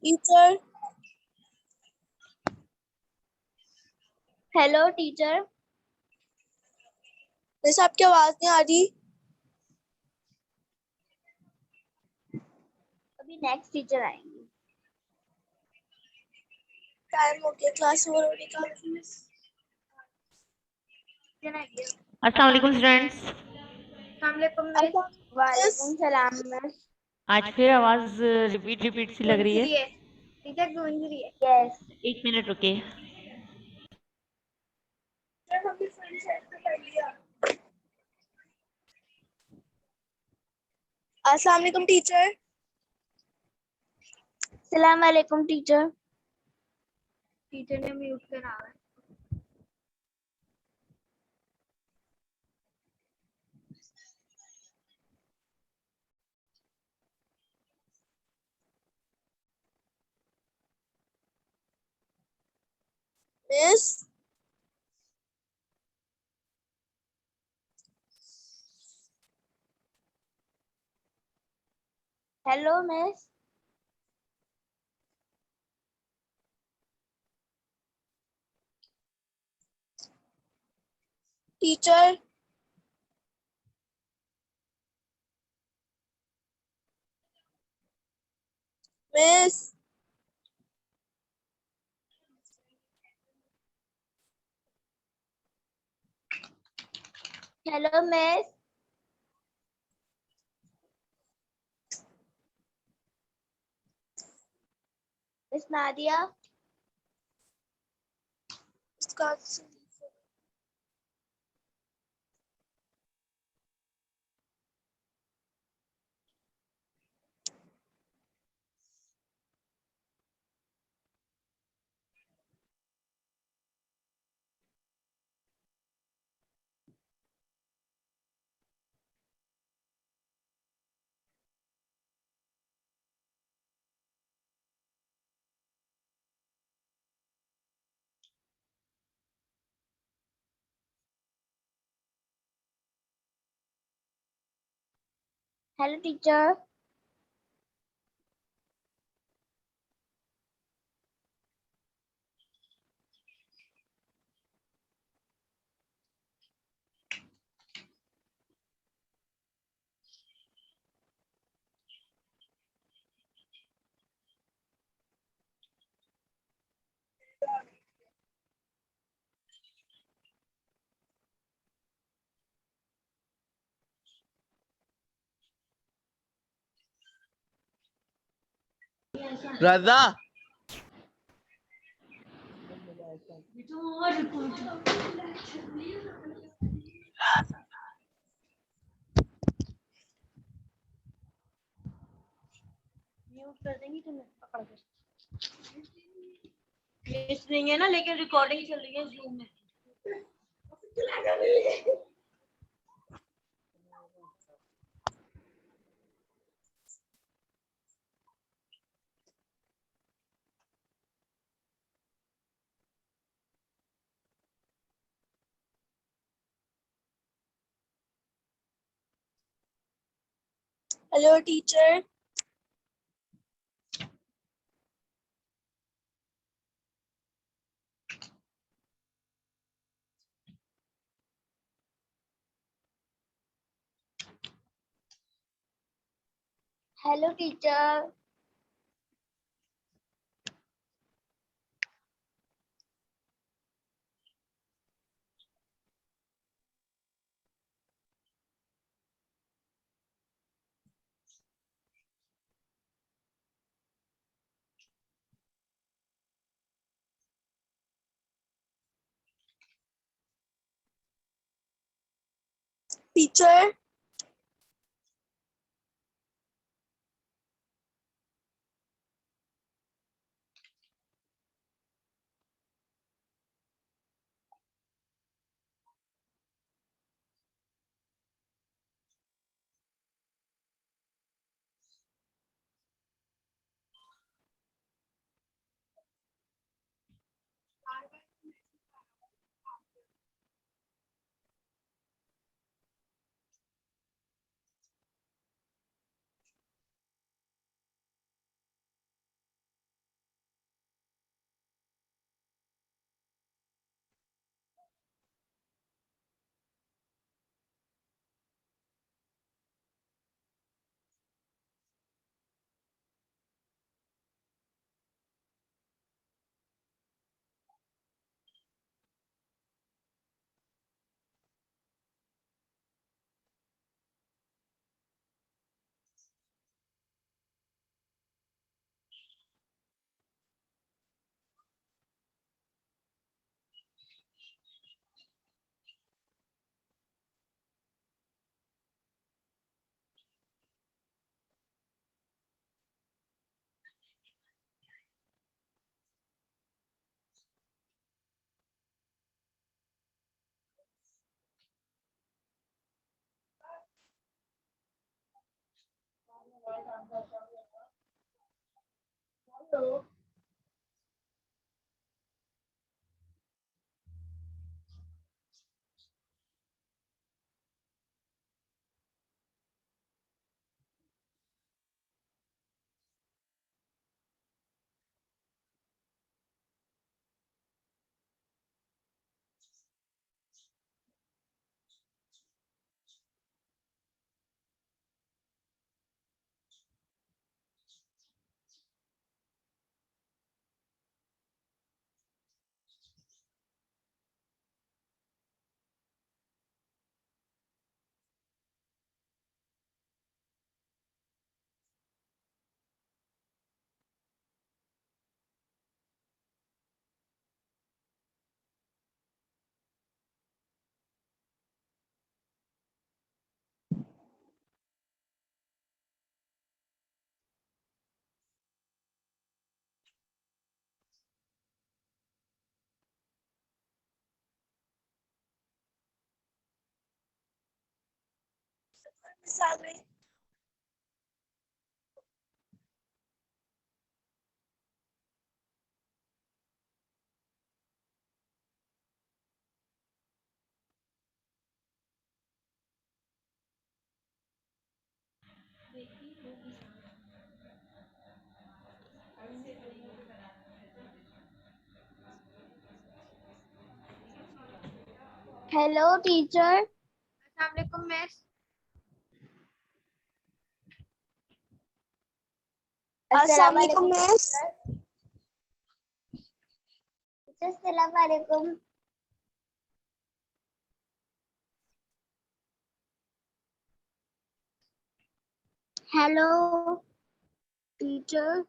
teacher. Hello teacher. Miss आपकी आवाज नहीं आ रही। अभी नेक्स्ट टीचर आएंगी। टाइम हो गया क्लास ओवर होने का। अस्सलाम वालेकुम स्टूडेंट्स। अस्सलाम वालेकुम मिस। वालेकुम सलाम मिस। आज फिर आवाज रिपीट सी लग रही गूंज है। रही है टीचर, गूंज रही है। यस। 1 मिनट रुकिए। अस्सलाम वालेकुम टीचर। सलाम वालेकुम टीचर। टीचर ने म्यूट करा है। Miss hello miss. Teacher. Miss hello miss. Miss Nadia. इसका हेलो टीचर। रजा म्यूट कर देंगी तुम्हें पकड़ के। मिस नहीं है ना, लेकिन रिकॉर्डिंग चल रही है जूम में। Hello teacher. Hello teacher. Teacher आ गई। Hello teacher. अस्सलाम वालेकुम मिस। अस्सलाम वालेकुम मिस। अस्सलाम वालेकुम। Hello teacher.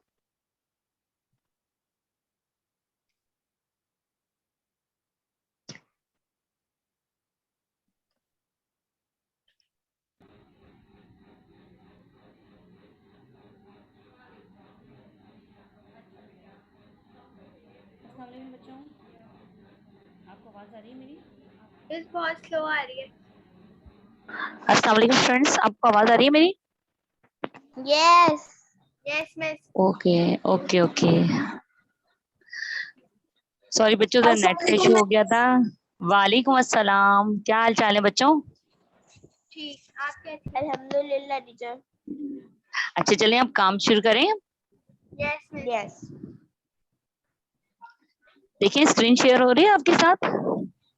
आवाज आ रही है मेरी? इस बहुत स्लो आ रही है। अस्सलाम वालेकुम स्टूडेंट्स, आपको आवाज आ रही है मेरी? Yes. Yes miss. Okay okay okay. Sorry बच्चों, जरा नेट का इशू हो गया था। वालेकुम अस्सलाम, क्या हाल चाल है बच्चों? ठीक, आप कैसे हैं? Alhamdulillah, teacher. अच्छा चलिए अब काम शुरू करें। Yes miss. Yes. देखिए स्क्रीन शेयर हो रही है आपके साथ,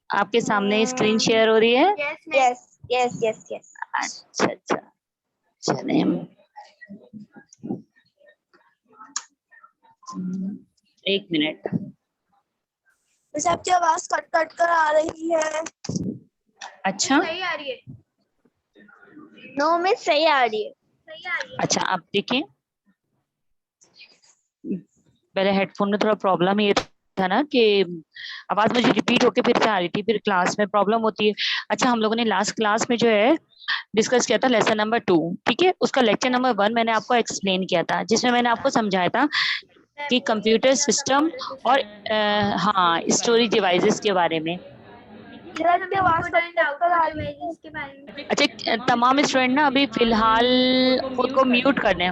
आपके सामने स्क्रीन शेयर हो रही है। Yes miss. Yes. Yes. Yes. Yes. अच्छा अच्छा चलें, एक मिनट। बस आपकी आवाज कट कट कर आ रही है। अच्छा सही आ रही है। No, miss, सही आ रही है। सही आ रही है। अच्छा आप देखिए, पहले हेडफोन में थोड़ा प्रॉब्लम ये था ना कि आवाज मुझे रिपीट होके फिर से आ रही थी, फिर क्लास में प्रॉब्लम होती है। अच्छा हम लोगों ने लास्ट क्लास में जो है डिस्कस किया था लेसन नंबर 2, ठीक है। उसका लेक्चर नंबर 1 मैंने आपको एक्सप्लेन किया था, जिसमें मैंने आपको समझाया था कि कंप्यूटर सिस्टम और हाँ स्टोरेज डिवाइसेस के बारे में। टीचर हमें इनपुट एंड आउटपुट डिवाइसेस के बारे में। अच्छा तमाम स्टूडेंट ना अभी फिलहाल खुद को म्यूट कर दें,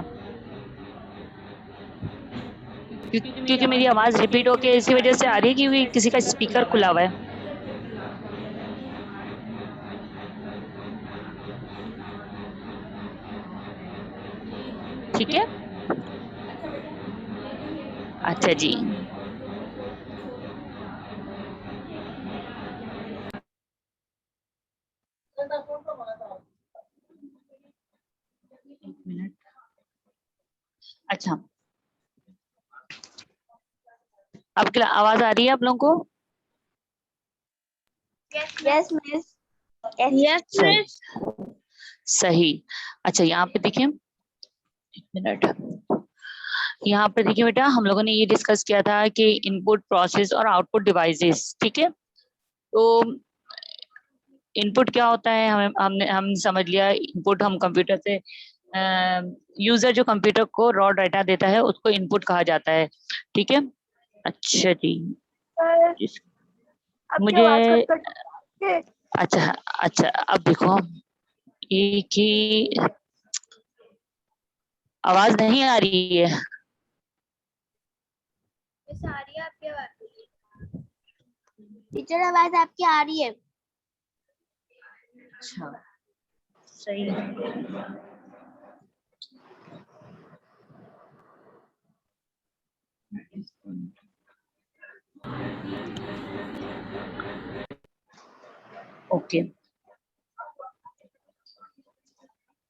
क्योंकि मेरी आवाज रिपीट होके इसी वजह से आ रही है क्योंकि किसी का स्पीकर खुला हुआ है। ठीक है, अच्छा जी। एक मिनट। अच्छा अब क्या आवाज आ रही है आप लोगों को? Yes, miss. Yes, सही सही। अच्छा यहाँ पे देखिए, एक मिनट, यहाँ पे देखिए बेटा हम लोगों ने ये डिस्कस किया था कि इनपुट प्रोसेस और आउटपुट डिवाइसेस, ठीक है। तो इनपुट क्या होता है, हम समझ लिया। इनपुट हम कंप्यूटर से यूजर जो कंप्यूटर को रॉ डाटा देता है उसको इनपुट कहा जाता है, ठीक है। अच्छा जी, आपकी मुझे आवाज कट कट। अच्छा अच्छा अब देखो, एक ही आवाज नहीं आ रही है। मिस आ रही है आपकी आवाज। टीचर आवाज आपकी आ रही है। अच्छा सही है। ओके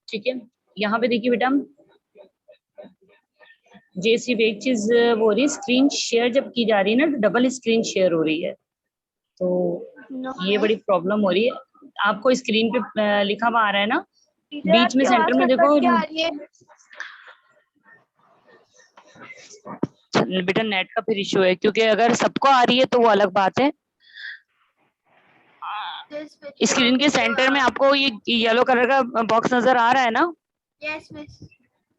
ठीक है, यहाँ पे देखिए बेटा जैसी एक चीज वो हो रही है, स्क्रीन शेयर जब की जा रही है ना तो डबल स्क्रीन शेयर हो रही है, तो ये बड़ी प्रॉब्लम हो रही है। आपको स्क्रीन पे लिखा हुआ आ रहा है ना, बीच में सेंटर में देखो बेटा नेट का फिर इशू है, क्योंकि अगर सबको आ रही है तो वो अलग बात है। स्क्रीन के सेंटर में आपको ये येलो कलर का बॉक्स नजर आ रहा है ना, यस मिस।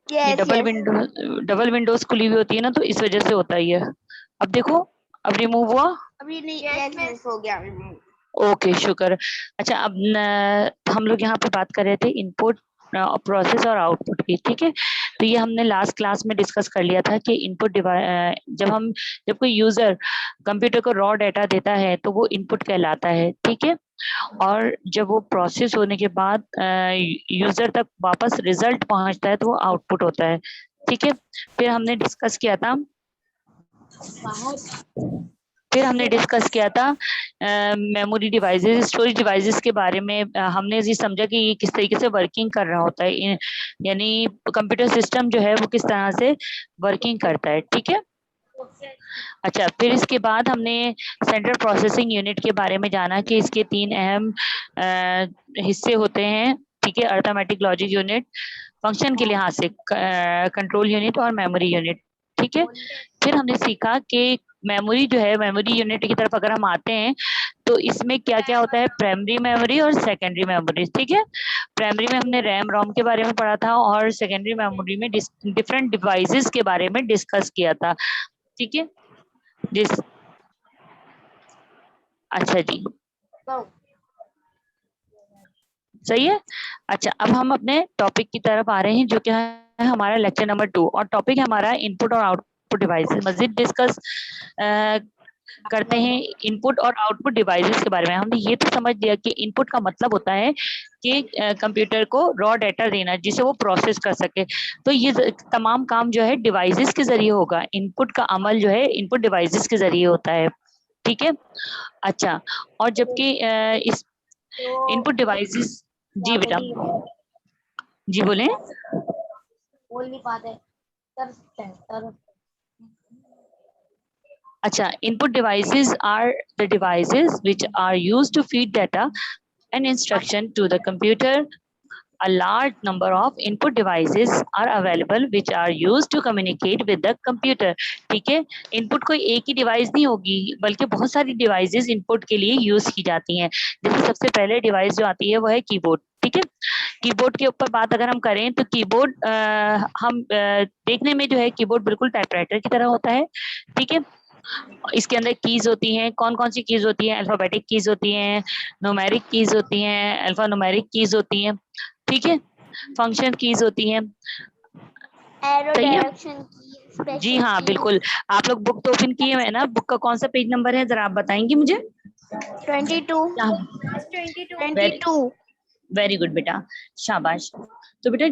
ये डबल विंडोज खुली हुई होती है ना, तो इस वजह से होता है ये। अब देखो अब रिमूव हुआ, अभी नहीं। Yes, yes, miss. miss, हो गया। ओके शुक्र। अच्छा अब हम लोग यहाँ पे बात कर रहे थे इनपुट प्रोसेस और आउटपुट की, ठीक है। तो ये हमने लास्ट क्लास में डिस्कस कर लिया था कि इनपुट जब कोई यूजर कंप्यूटर को रॉ डाटा देता है तो वो इनपुट कहलाता है, ठीक है। और जब वो प्रोसेस होने के बाद यूजर तक वापस रिजल्ट पहुंचता है तो वो आउटपुट होता है, ठीक है। फिर हमने डिस्कस किया था मेमोरी डिवाइसेस, स्टोरेज डिवाइसेस के बारे में। हमने ये समझा कि ये किस तरीके से वर्किंग कर रहा होता है, यानी कंप्यूटर सिस्टम जो है वो किस तरह से वर्किंग करता है, ठीक है। अच्छा फिर इसके बाद हमने सेंट्रल प्रोसेसिंग यूनिट के बारे में जाना कि इसके 3 अहम हिस्से होते हैं, ठीक है। अर्थमेटिक लॉजिक यूनिट फंक्शन के लिहाज से, कंट्रोल यूनिट और मेमोरी यूनिट, ठीक है। फिर हमने सीखा कि मेमोरी जो है, मेमोरी यूनिट की तरफ अगर हम आते हैं तो इसमें क्या क्या होता है, प्राइमरी मेमोरी और सेकेंडरी मेमोरी, ठीक है। प्राइमरी में हमने रैम रोम के बारे में पढ़ा था और सेकेंडरी मेमोरी में डिफरेंट डिवाइसेस के बारे में डिस्कस किया था, ठीक है। जिस अच्छा जी, Go. सही है। अच्छा, अब हम अपने टॉपिक की तरफ आ रहे हैं जो कि है हमारा लेक्चर नंबर 2 और टॉपिक है हमारा इनपुट और आउटपुट डिवाइसेस। मजीद डिस्कस करते हैं इनपुट और आउटपुट डिवाइसेस के बारे में। हमने ये तो समझ लिया कि इनपुट का मतलब होता है कि कंप्यूटर को रॉ डाटा देना जिसे वो प्रोसेस कर सके। तो ये तमाम काम जो है डिवाइसेस के जरिए होगा। इनपुट का अमल जो है इनपुट डिवाइसेस के जरिए होता है, ठीक है। अच्छा, और जबकि इस इनपुट डिवाइसेस, जी बेटा, जी बोले। बोल नहीं पाते, कर सकते हैं, कर। अच्छा, input devices are the devices which are used to feed data and instruction to the computer. A large number of input devices are available which are used to communicate with the computer. ठीक है, इनपुट कोई एक ही डिवाइस नहीं होगी बल्कि बहुत सारी डिवाइसेस इनपुट के लिए यूज की जाती हैं। जैसे सबसे पहले डिवाइस जो आती है वो है कीबोर्ड, ठीक है। कीबोर्ड के ऊपर बात अगर हम करें तो कीबोर्ड हम देखने में जो है कीबोर्ड बिल्कुल टाइपराइटर की तरह होता है, ठीक है। इसके अंदर कीज होती हैं। कौन कौन सी कीज होती हैं? अल्फाबेटिक कीज होती हैं, न्यूमेरिक कीज होती हैं, अल्फा न्यूमेरिक कीज होती हैं, ठीक है। फंक्शन कीज होती हैं, एरो सही है। डायरेक्शन की, जी हाँ, बिल्कुल। आप लोग बुक तो ओपन किए हुए हैं ना? बुक का कौन सा पेज नंबर है जरा आप बताएंगे मुझे? 22 वेरी 22 वेरी गुड बेटा, शाबाश। तो बेटा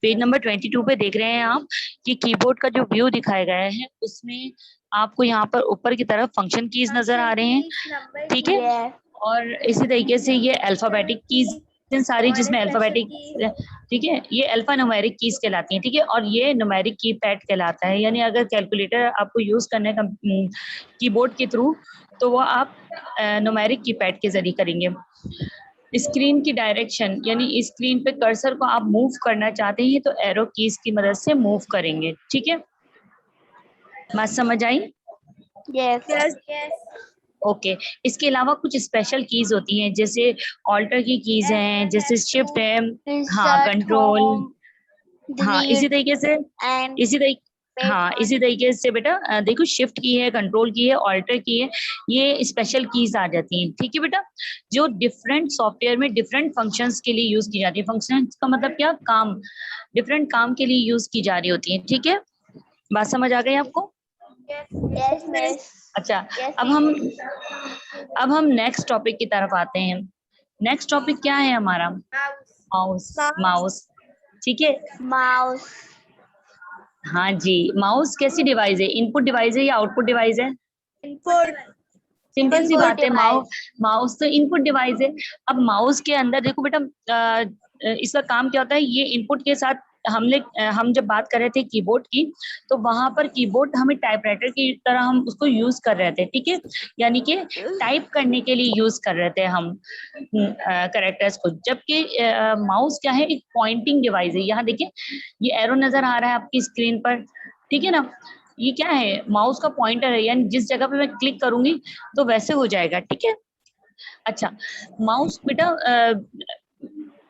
पेज नंबर 22 पे देख रहे हैं आप कि कीबोर्ड का जो व्यू दिखाया गया है उसमें आपको यहाँ पर ऊपर की तरफ फंक्शन कीज नजर आ रहे हैं, ठीक है। Yes. और इसी तरीके से ये अल्फाबेटिक कीज सारी जिसमें अल्फाबेटिक, ठीक है, ये अल्फा न्यूमेरिक कीज कहलाती हैं, ठीक है। और ये न्यूमेरिक कीपैड कहलाता है। यानी अगर कैलकुलेटर आपको यूज करने का कीबोर्ड के थ्रू तो वो आप न्यूमेरिक कीपैड के जरिए करेंगे। स्क्रीन की डायरेक्शन यानी स्क्रीन पे कर्सर को आप मूव करना चाहते हैं तो एरो कीज की मदद से मूव करेंगे, ठीक है। बात समझ आई? Yes. ओके। इसके अलावा कुछ स्पेशल कीज होती हैं जैसे ऑल्टर की कीज हैं, जैसे शिफ्ट है, हाँ, Insert, कंट्रोल, home, हाँ, delete, इसी तरीके से and इसी तरीके page हाँ, one. इसी तरीके से बेटा देखो शिफ्ट की है, कंट्रोल की है, ऑल्टर की है, ये स्पेशल कीज आ जाती हैं, ठीक है बेटा। जो डिफरेंट सॉफ्टवेयर में डिफरेंट फंक्शंस के लिए यूज की जाती है। फंक्शंस का मतलब क्या? काम, डिफरेंट काम के लिए यूज की जा रही होती है, ठीक है। बात समझ आ गई आपको? Yes, miss. अच्छा, Yes, अब हम नेक्स्ट टॉपिक की तरफ आते हैं। नेक्स्ट टॉपिक क्या है हमारा? माउस। माउस, ठीक है। mouse. हाँ जी, माउस कैसी डिवाइस है? इनपुट डिवाइस है या आउटपुट डिवाइस है? सिंपल सी Input बात है, device. माउस तो इनपुट डिवाइस है। अब माउस के अंदर देखो बेटा, इसका काम क्या होता है? ये इनपुट के साथ हम जब बात कर रहे थे कीबोर्ड की तो वहां पर कीबोर्ड हमें टाइपराइटर की तरह हम उसको यूज कर रहे थे, ठीक है। यानी कि टाइप करने के लिए यूज कर रहे थे हम कैरेक्टर्स को। जबकि माउस क्या है? एक पॉइंटिंग डिवाइस है। यहाँ देखिए ये एरो नजर आ रहा है आपकी स्क्रीन पर, ठीक है ना। ये क्या है? माउस का पॉइंटर है, यानी जिस जगह पे मैं क्लिक करूंगी तो वैसे हो जाएगा, ठीक है। अच्छा, माउस बेटा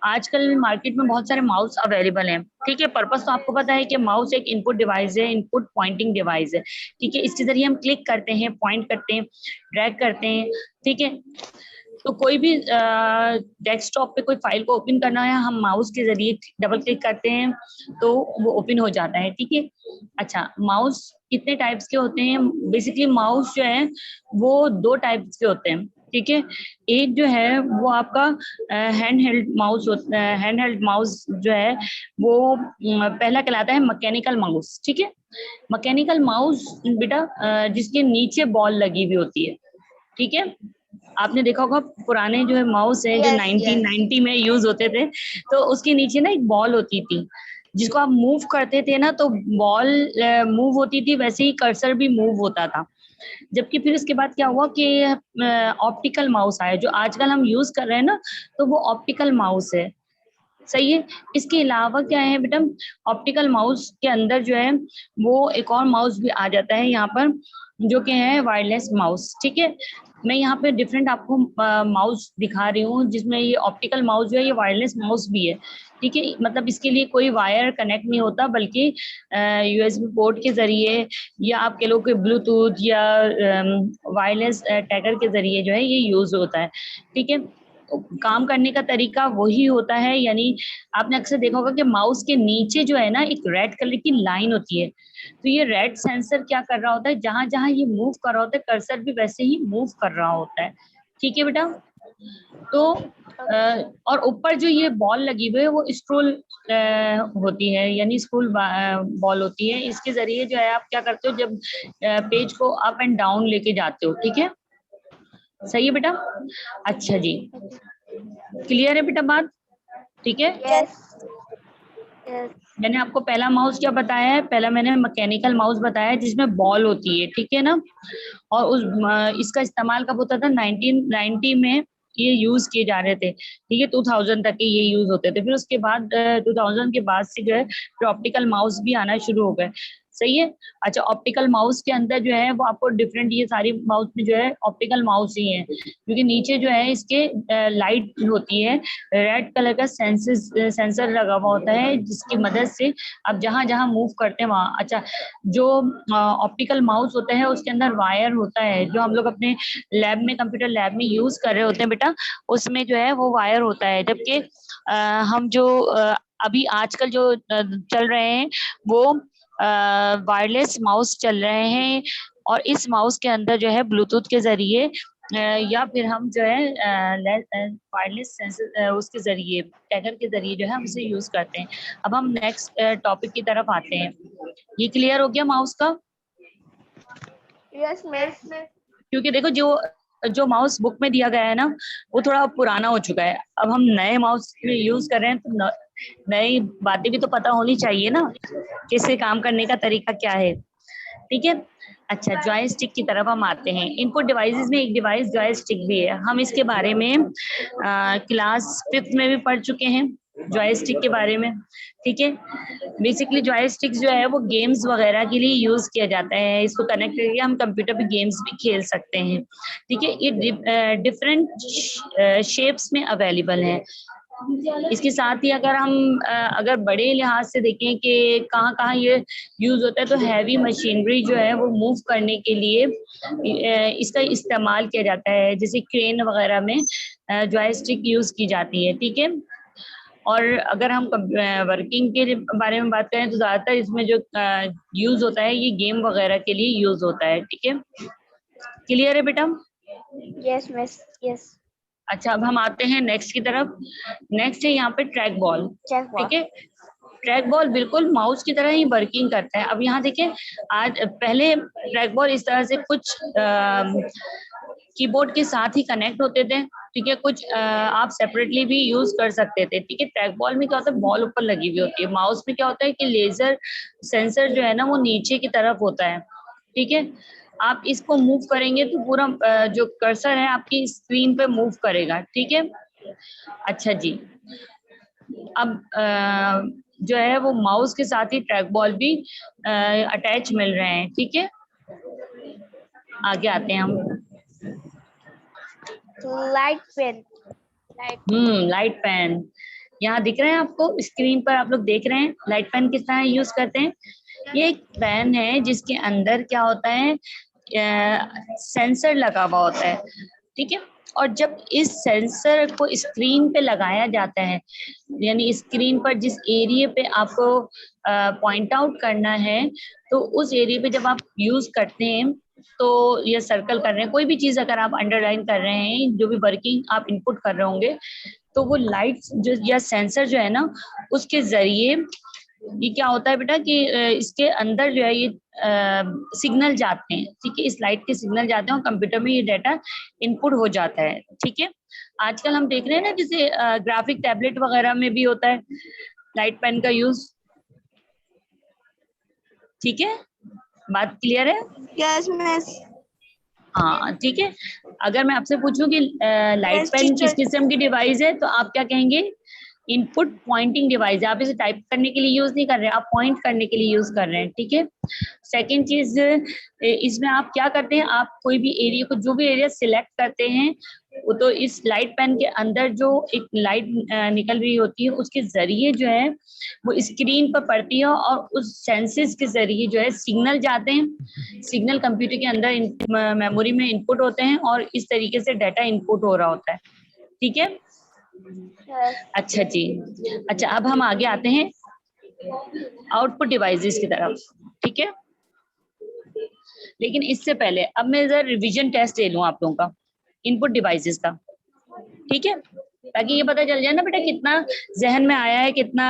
आजकल मार्केट में बहुत सारे माउस अवेलेबल हैं, ठीक है। पर्पस तो आपको पता है कि माउस एक इनपुट डिवाइस है, इनपुट पॉइंटिंग डिवाइस है, ठीक है। इसके जरिए हम क्लिक करते हैं, पॉइंट करते हैं, ड्रैग करते हैं, ठीक है। तो कोई भी डेस्कटॉप पे कोई फाइल को ओपन करना है, हम माउस के जरिए डबल क्लिक करते हैं तो वो ओपन हो जाता है, ठीक है। अच्छा, माउस कितने टाइप्स के होते हैं? बेसिकली माउस जो है वो 2 टाइप्स के होते हैं, ठीक है। एक जो है वो आपका हैंड हेल्ड माउस होता है। हैंड हेल्ड माउस जो है वो पहला कहलाता है मैकेनिकल माउस, ठीक है। मैकेनिकल माउस बेटा जिसके नीचे बॉल लगी हुई होती है, ठीक है। आपने देखा होगा पुराने जो है माउस है जो Yes, 1990 में यूज होते थे तो उसके नीचे ना एक बॉल होती थी जिसको आप मूव करते थे ना तो बॉल मूव होती थी, वैसे ही कर्सर भी मूव होता था। जबकि फिर इसके बाद क्या हुआ कि ऑप्टिकल माउस आया जो आजकल हम यूज कर रहे हैं ना, तो वो ऑप्टिकल माउस है, सही है। इसके अलावा क्या है बेटा, ऑप्टिकल माउस के अंदर जो है वो एक और माउस भी आ जाता है यहाँ पर जो कि है वायरलेस माउस, ठीक है। मैं यहाँ पे डिफरेंट आपको माउस दिखा रही हूँ, जिसमें ये ऑप्टिकल माउस जो है ये वायरलेस माउस भी है, ठीक है। मतलब इसके लिए कोई वायर कनेक्ट नहीं होता, बल्कि यूएसबी पोर्ट के जरिए या आप कह लो कि ब्लूटूथ या वायरलेस टैगर के जरिए जो है ये यूज होता है, ठीक है। काम करने का तरीका वही होता है, यानी आपने अक्सर देखा होगा कि माउस के नीचे जो है ना एक रेड कलर की लाइन होती है, तो ये रेड सेंसर क्या कर रहा होता है, जहां जहां ये मूव कर रहा होता है कर्सर भी वैसे ही मूव कर रहा होता है, ठीक है बेटा। तो और ऊपर जो ये बॉल लगी हुई है वो स्क्रोल होती है, यानी स्क्रोल बॉल होती है, इसके जरिए जो है आप क्या करते हो, जब पेज को अप एंड डाउन लेके जाते हो, ठीक है। सही है बेटा। अच्छा जी, क्लियर है बेटा बात, ठीक है। Yes. Yes. मैंने आपको पहला माउस क्या बताया है, पहला मैंने मैकेनिकल माउस बताया है जिसमें बॉल होती है, ठीक है ना। और उस इसका इस्तेमाल कब होता था, 1990 में ये यूज किए जा रहे थे, ठीक है। 2000 तक के ये यूज होते थे, फिर उसके बाद 2000 के बाद से जो है फिर ऑप्टिकल माउस भी आना शुरू हो गए, सही है। अच्छा, ऑप्टिकल माउस के अंदर जो है वो आपको डिफरेंट, ये सारी माउस में जो है ऑप्टिकल माउस ही है, क्योंकि नीचे जो है इसके लाइट होती है, रेड कलर का सेंसर लगा हुआ होता है, जिसकी मदद से आप जहां जहां मूव करते हैं वहां। अच्छा, जो ऑप्टिकल माउस होता है उसके अंदर वायर होता है, जो हम लोग अपने लैब में, कंप्यूटर लैब में यूज कर रहे होते हैं बेटा, उसमें जो है वो वायर होता है। जबकि हम जो अभी आजकल जो चल रहे हैं वो वायरलेस माउस चल रहे हैं, और इस माउस के अंदर जो है ब्लूटूथ के जरिए या फिर हम जो है वायरलेस सेंसर उसके जरिए, टैगर के जरिए जो है हम इसे यूज करते हैं। अब हम नेक्स्ट टॉपिक की तरफ आते हैं। ये क्लियर हो गया माउस का? Yes, miss. क्योंकि देखो जो माउस बुक में दिया गया है ना वो थोड़ा पुराना हो चुका है, अब हम नए माउस यूज कर रहे हैं, तो नई बातें भी तो पता होनी चाहिए ना, कैसे काम करने का तरीका क्या है, ठीक है। अच्छा, जॉयस्टिक की तरफ हम आते हैं। इनपुट डिवाइसेस में एक डिवाइस जॉयस्टिक भी है, हम इसके बारे में क्लास 5th में भी पढ़ चुके हैं जॉयस्टिक के बारे में, ठीक है। बेसिकली जॉयस्टिक जो है वो गेम्स वगैरह के लिए यूज किया जाता है, इसको कनेक्ट करके हम कंप्यूटर पे गेम्स भी खेल सकते हैं, ठीक है। ये डिफरेंट शेप्स में अवेलेबल है। इसके साथ ही अगर हम अगर बड़े लिहाज से देखें कि कहाँ कहाँ ये यूज होता है, तो हैवी मशीनरी जो है वो मूव करने के लिए इसका इस्तेमाल किया जाता है, जैसे क्रेन वगैरह में जॉयस्टिक यूज की जाती है, ठीक है। और अगर हम वर्किंग के बारे में बात करें तो ज्यादातर इसमें जो यूज होता है ये गेम वगैरह के लिए यूज होता है, ठीक है। क्लियर है बेटा? Yes, miss. Yes. अच्छा, अब हम आते हैं नेक्स्ट की तरफ। नेक्स्ट है यहाँ पे ट्रैक बॉल, Check ठीक है। ट्रैक बॉल बिल्कुल माउस की तरह ही वर्किंग करता है। अब यहाँ देखिए, आज पहले ट्रैक बॉल इस तरह से कुछ कीबोर्ड के साथ ही कनेक्ट होते थे, ठीक है। कुछ आप सेपरेटली भी यूज कर सकते थे, ठीक है। ट्रैक बॉल में क्या होता है, बॉल ऊपर लगी हुई होती है। माउस में क्या होता है कि लेजर सेंसर जो है ना वो नीचे की तरफ होता है, ठीक है। आप इसको मूव करेंगे तो पूरा जो कर्सर है आपकी स्क्रीन पे मूव करेगा, ठीक है। अच्छा जी, अब जो है वो माउस के साथ ही ट्रैक बॉल भी अटैच मिल रहे हैं, ठीक है। आगे आते हैं हम। Light pen. लाइट पेन यहाँ दिख रहे हैं आपको स्क्रीन पर, आप लोग देख रहे हैं लाइट पेन किस तरह यूज करते हैं। ये एक पेन है जिसके अंदर क्या होता है, सेंसर लगा हुआ होता है, ठीक है। और जब इस सेंसर को स्क्रीन पे लगाया जाता है, यानी स्क्रीन पर जिस एरिया पे आपको पॉइंट आउट करना है, तो उस एरिया पे जब आप यूज करते हैं तो ये सर्कल कर रहे हैं, कोई भी चीज अगर आप अंडरलाइन कर रहे हैं, जो भी वर्किंग आप इनपुट कर रहे होंगे, तो वो लाइट जो या सेंसर जो है ना उसके जरिए ये क्या होता है बेटा कि इसके अंदर जो है ये सिग्नल जाते हैं, ठीक है। इस लाइट के सिग्नल जाते हैं और कंप्यूटर में ये डाटा इनपुट हो जाता है, ठीक है। आजकल हम देख रहे हैं ना जैसे ग्राफिक टैबलेट वगैरह में भी होता है लाइट पेन का यूज, ठीक है। बात क्लियर है? Yes, miss. हाँ, ठीक है। अगर मैं आपसे पूछूं कि लाइट Yes, पेन किस teacher. किस्म की डिवाइस है तो आप क्या कहेंगे? इनपुट पॉइंटिंग डिवाइस है, आप इसे टाइप करने के लिए यूज नहीं कर रहे हैं, आप पॉइंट करने के लिए यूज कर रहे हैं, ठीक है। सेकेंड चीज, इसमें आप क्या करते हैं, आप कोई भी एरिया को, जो भी एरिया सिलेक्ट करते हैं, वो तो इस लाइट पेन के अंदर जो एक लाइट निकल रही होती है उसके जरिए जो है वो स्क्रीन पर पड़ती है और उस सेंसेस के जरिए जो है सिग्नल जाते हैं, सिग्नल कंप्यूटर के अंदर मेमोरी में इनपुट होते हैं और इस तरीके से डाटा इनपुट हो रहा होता है, ठीक है। अच्छा जी, अच्छा अब हम आगे आते हैं आउटपुट डिवाइसेस की तरफ, ठीक है। लेकिन इससे पहले अब मैं जरा रिवीजन टेस्ट ले लूं आप लोगों का इनपुट डिवाइसेस का, ठीक है, ताकि ये पता चल जाए ना बेटा कितना जहन में आया है, कितना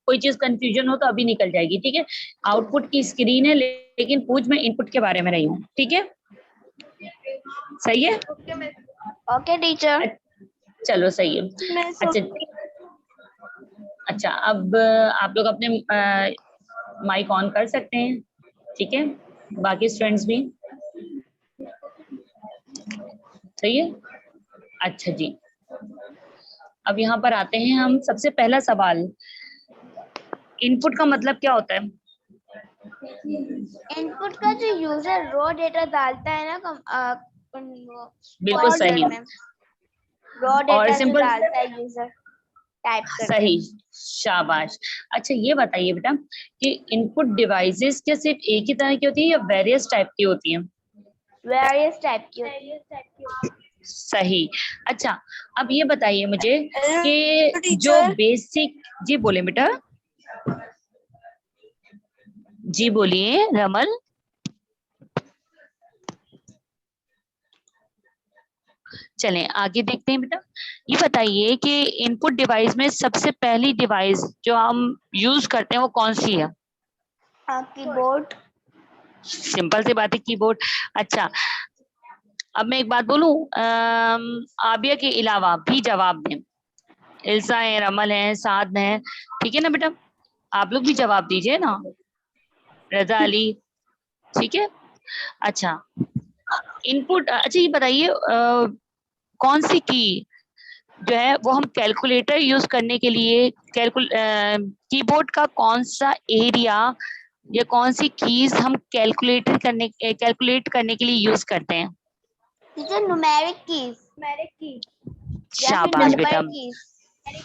कोई चीज कंफ्यूजन हो तो अभी निकल जाएगी, ठीक है। आउटपुट की स्क्रीन है लेकिन पूछ मैं इनपुट के बारे में रही हूँ, ठीक है, सही है। Okay teacher. चलो सही है। अच्छा अब आप लोग अपने माइक ऑन कर सकते हैं, ठीक है, बाकी स्टूडेंट्स भी सही है। अच्छा जी, अब यहाँ पर आते हैं हम, सबसे पहला सवाल, इनपुट का मतलब क्या होता है? इनपुट का जो यूजर रो डेटा डालता है ना बिल्कुल सही रो डेटा और जो सिंपल डालता है यूजर टाइप करके। सही, शाबाश। अच्छा ये बताइए बेटा कि इनपुट डिवाइसेस क्या सिर्फ एक ही तरह की होती है या वेरियस टाइप की होती हैं? वेरियस टाइप की होती है। सही। अच्छा अब ये बताइए मुझे कि जो बेसिक, जी बोले बेटा, जी बोलिए रमल। चलें आगे देखते हैं बेटा, ये बताइए कि इनपुट डिवाइस में सबसे पहली डिवाइस जो हम यूज करते हैं वो कौन सी है? कीबोर्ड। सिंपल सी बात है, कीबोर्ड। अच्छा अब मैं एक बात बोलूं, आबिया के अलावा भी जवाब दें, इल्सा है, रमल है, साद है, ठीक है ना बेटा, आप लोग भी जवाब दीजिए ना, रजा अली, ठीक है। अच्छा इनपुट, अच्छा ये बताइए कौन सी की जो है वो हम कैलकुलेटर यूज करने के लिए कीबोर्ड का कौन सा एरिया या कौन सी कीज हम कैलकुलेट करने के लिए यूज करते हैं? Teacher numeric keys. शाबाश बेटा।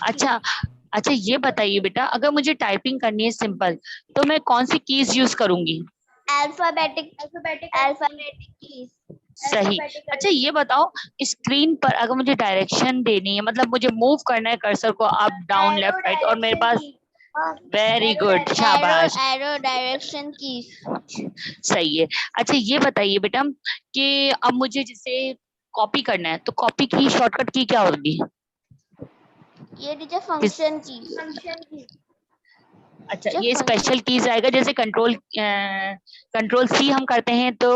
अच्छा अच्छा ये बताइए बेटा, अगर मुझे टाइपिंग करनी है सिंपल तो मैं कौन सी कीज यूज करूंगी? Alphabetic keys. सही। अच्छा ये बताओ, स्क्रीन पर अगर मुझे डायरेक्शन देनी है, मतलब मुझे मूव करना है कर्सर को अप डाउन लेफ्ट राइट, और मेरे पास, वेरी गुड, शाबाश, एरो डायरेक्शन कीज। सही है। अच्छा ये बताइए बेटा कि अब मुझे जैसे कॉपी करना है तो कॉपी की शॉर्टकट की क्या होगी? ये टीचर फंक्शन की। अच्छा ये स्पेशल कीज आएगा, जैसे कंट्रोल सी हम करते हैं तो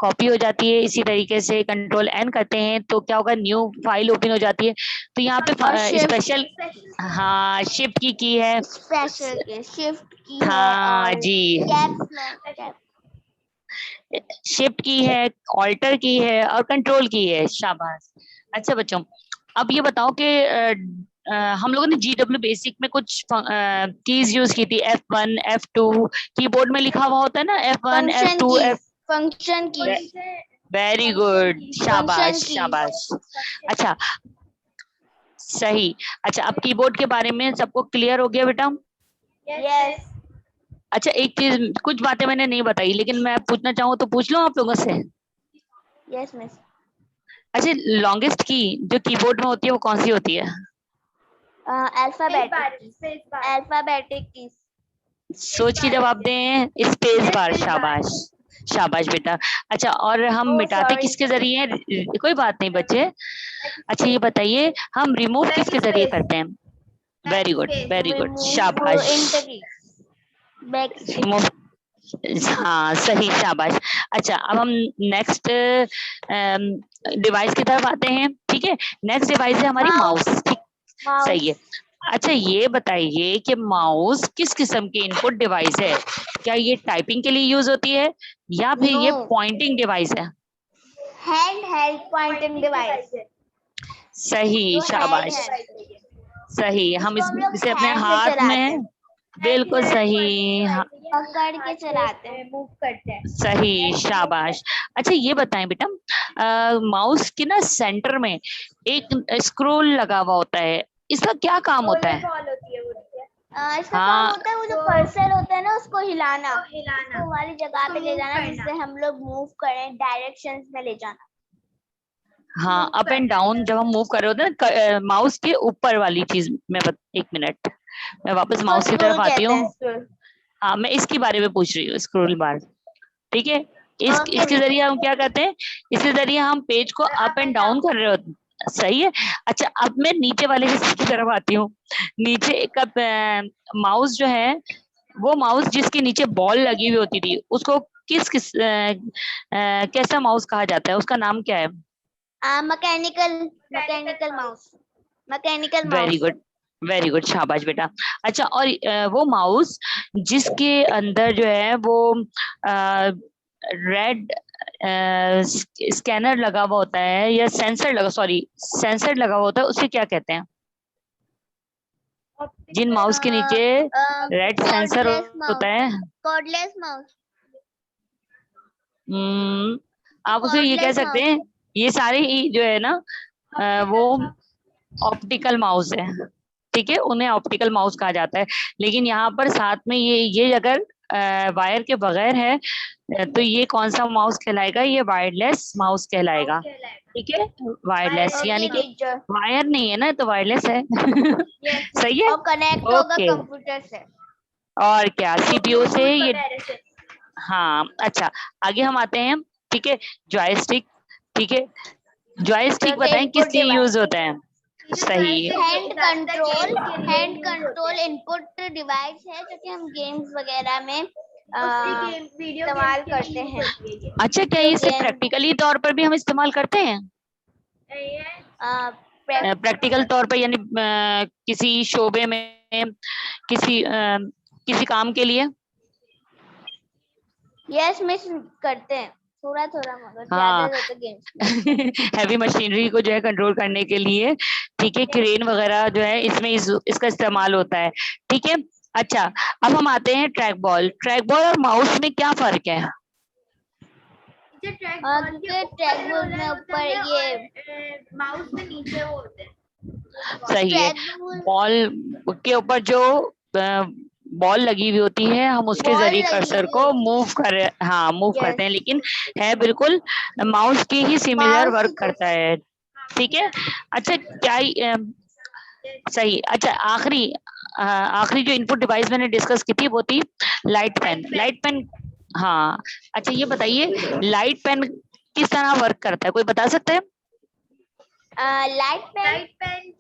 कॉपी हो जाती है, इसी तरीके से कंट्रोल एन करते हैं तो क्या होगा, न्यू फाइल ओपन हो जाती है। तो यहाँ पे स्पेशल, हाँ शिफ्ट की है, स्पेशल शिफ्ट की हाँ है और जी, शिफ्ट की है, ऑल्टर की है और कंट्रोल की है, शाबाश। अच्छा बच्चों अब ये बताओ कि हम लोगों ने GW बेसिक में कुछ कीज यूज की थी, F1 F2, कीबोर्ड में लिखा हुआ होता है ना F1 F2 फंक्शन की। वेरी गुड, शाबाश शाबाश। अच्छा सही। अच्छा अब कीबोर्ड के बारे में सबको क्लियर हो गया बेटा? यस। अच्छा एक चीज, कुछ बातें मैंने नहीं बताई लेकिन मैं पूछना चाहूँ तो पूछ लूं आप लोगों से? Yes miss. अच्छा लॉन्गेस्ट की जो कीबोर्ड में होती है वो कौन सी होती है? Alphabetic keys. सोच के जवाब दें, स्पेस बार, शाबाश शाबाश बेटा। अच्छा और हम मिटाते किसके जरिए हैं? कोई बात नहीं बच्चे। अच्छा ये बताइए हम रिमूव किसके जरिए करते हैं? वेरी गुड शाबाश, रिमूव, हाँ सही, शाबाश। अच्छा अब हम नेक्स्ट डिवाइस की तरफ आते हैं, ठीक है। नेक्स्ट डिवाइस है हमारी माउस, ठीक, सही है। अच्छा ये बताइए कि माउस किस किस्म की इनपुट डिवाइस है? क्या ये टाइपिंग के लिए यूज होती है या फिर ये पॉइंटिंग डिवाइस है? Hand held pointing device. सही, शाबाश सही, हम इसको हम लोग इसे अपने hand से हाथ चलाते में, हैं। बिल्कुल सही, हाँ, पकड़ के चलाते हैं। मूव करते हैं। सही, शाबाश। अच्छा ये बताएं बेटा, माउस के ना सेंटर में एक स्क्रोल लगा हुआ होता है, इसका क्या काम होता है? बॉल होती है वो, इसका काम हाँ, होता है वो जो कर्सर होता है ना उसको हिलाना, हिलाना, उसको वाली जगह पे ले move जाना करना। जिससे हम लोग मूव करें, डायरेक्शंस में ले जाना। हाँ, move अप एंड करना डाउन है। जब हम मूव कर रहे होते हैं ना, माउस के ऊपर वाली चीज एक मिनट, मैं वापस इसको माउस की स्क्रोल तरफ आती कहते हैं, हूँ। स्क्रोल। हाँ, मैं इसके बारे में पूछ रही हूँ, स्क्रोल बार। ठीक है, ओके इसके मिस। जरिए हम क्या करते हैं, इसके जरिए हम पेज को अप एंड डाउन कर रहे होते हैं। सही है। अच्छा, अब मैं नीचे वाले हिस्से की तरफ आती हूँ। नीचे एक माउस जो है, वो माउस जिसके नीचे बॉल लगी हुई होती थी, उसको कैसा माउस कहा जाता है, उसका नाम क्या है? Mechanical mechanical mouse, mechanical very mouse. Good, very good, शाबाश बेटा। अच्छा, और वो माउस जिसके अंदर जो है वो रेड स्कैनर लगा हुआ होता है, या सेंसर लगा हुआ होता है, उसे क्या कहते हैं? जिन माउस के नीचे रेड सेंसर कॉर्डलेस होता माउस, है, कॉर्डलेस माउस, आप उसे ये कह कॉर्डलेस सकते माउस। हैं, ये सारे ही जो है ना, वो ऑप्टिकल माउस है। ठीक है, उन्हें ऑप्टिकल माउस कहा जाता है। लेकिन यहाँ पर साथ में ये अगर वायर के बगैर है, तो ये कौन सा माउस कहलाएगा? ये वायरलेस माउस कहलाएगा। ठीक है, वायरलेस यानी कि टीचर। वायर नहीं है ना, तो वायरलेस है। सही है, और कनेक्ट होगा ओके। कंप्यूटर से। और क्या, सीपीयू से ये, वगैरह से। हाँ। अच्छा, आगे हम आते हैं। ठीक है, जॉयस्टिक। ठीक है, जॉयस्टिक बताएं किस लिए यूज होता है? सही, हैंड कंट्रोल इनपुट डिवाइस है जो कि हम गेम्स वगैरह में इस्तेमाल करते हैं। अच्छा, क्या इसे प्रैक्टिकली तौर पर भी हम इस्तेमाल करते हैं? प्रैक्टिकल तौर पर यानी किसी शोबे में, किसी काम के लिए? यस मिस, करते हैं थोड़ा थोड़ा, मगर हाँ, ज्यादा तो गेम्स। हैवी मशीनरी को जो है कंट्रोल करने के लिए, ठीक है, क्रेन वगैरह जो है इसमें इसका इस्तेमाल होता है। ठीक है। अच्छा, अब हम आते हैं ट्रैक बॉल और माउस में क्या फर्क है? क्योंकि ट्रैक बॉल में ऊपर ये माउस में नीचे वो होते हैं। सही है, ट्रैक बॉल, बॉल के ऊपर जो बॉल लगी हुई होती है, हम उसके बॉल जरिए लगी कर्सर हुई को होती मूव करते हैं, लेकिन है बिल्कुल माउस के ही सिमिलर माउस वर्क करता है। ठीक है। अच्छा, सही। अच्छा, आखिरी जो इनपुट डिवाइस मैंने डिस्कस की थी वो थी लाइट पेन। हाँ। अच्छा, ये बताइए, लाइट पेन किस तरह वर्क करता है, कोई बता सकता है? लाइट पेन पेन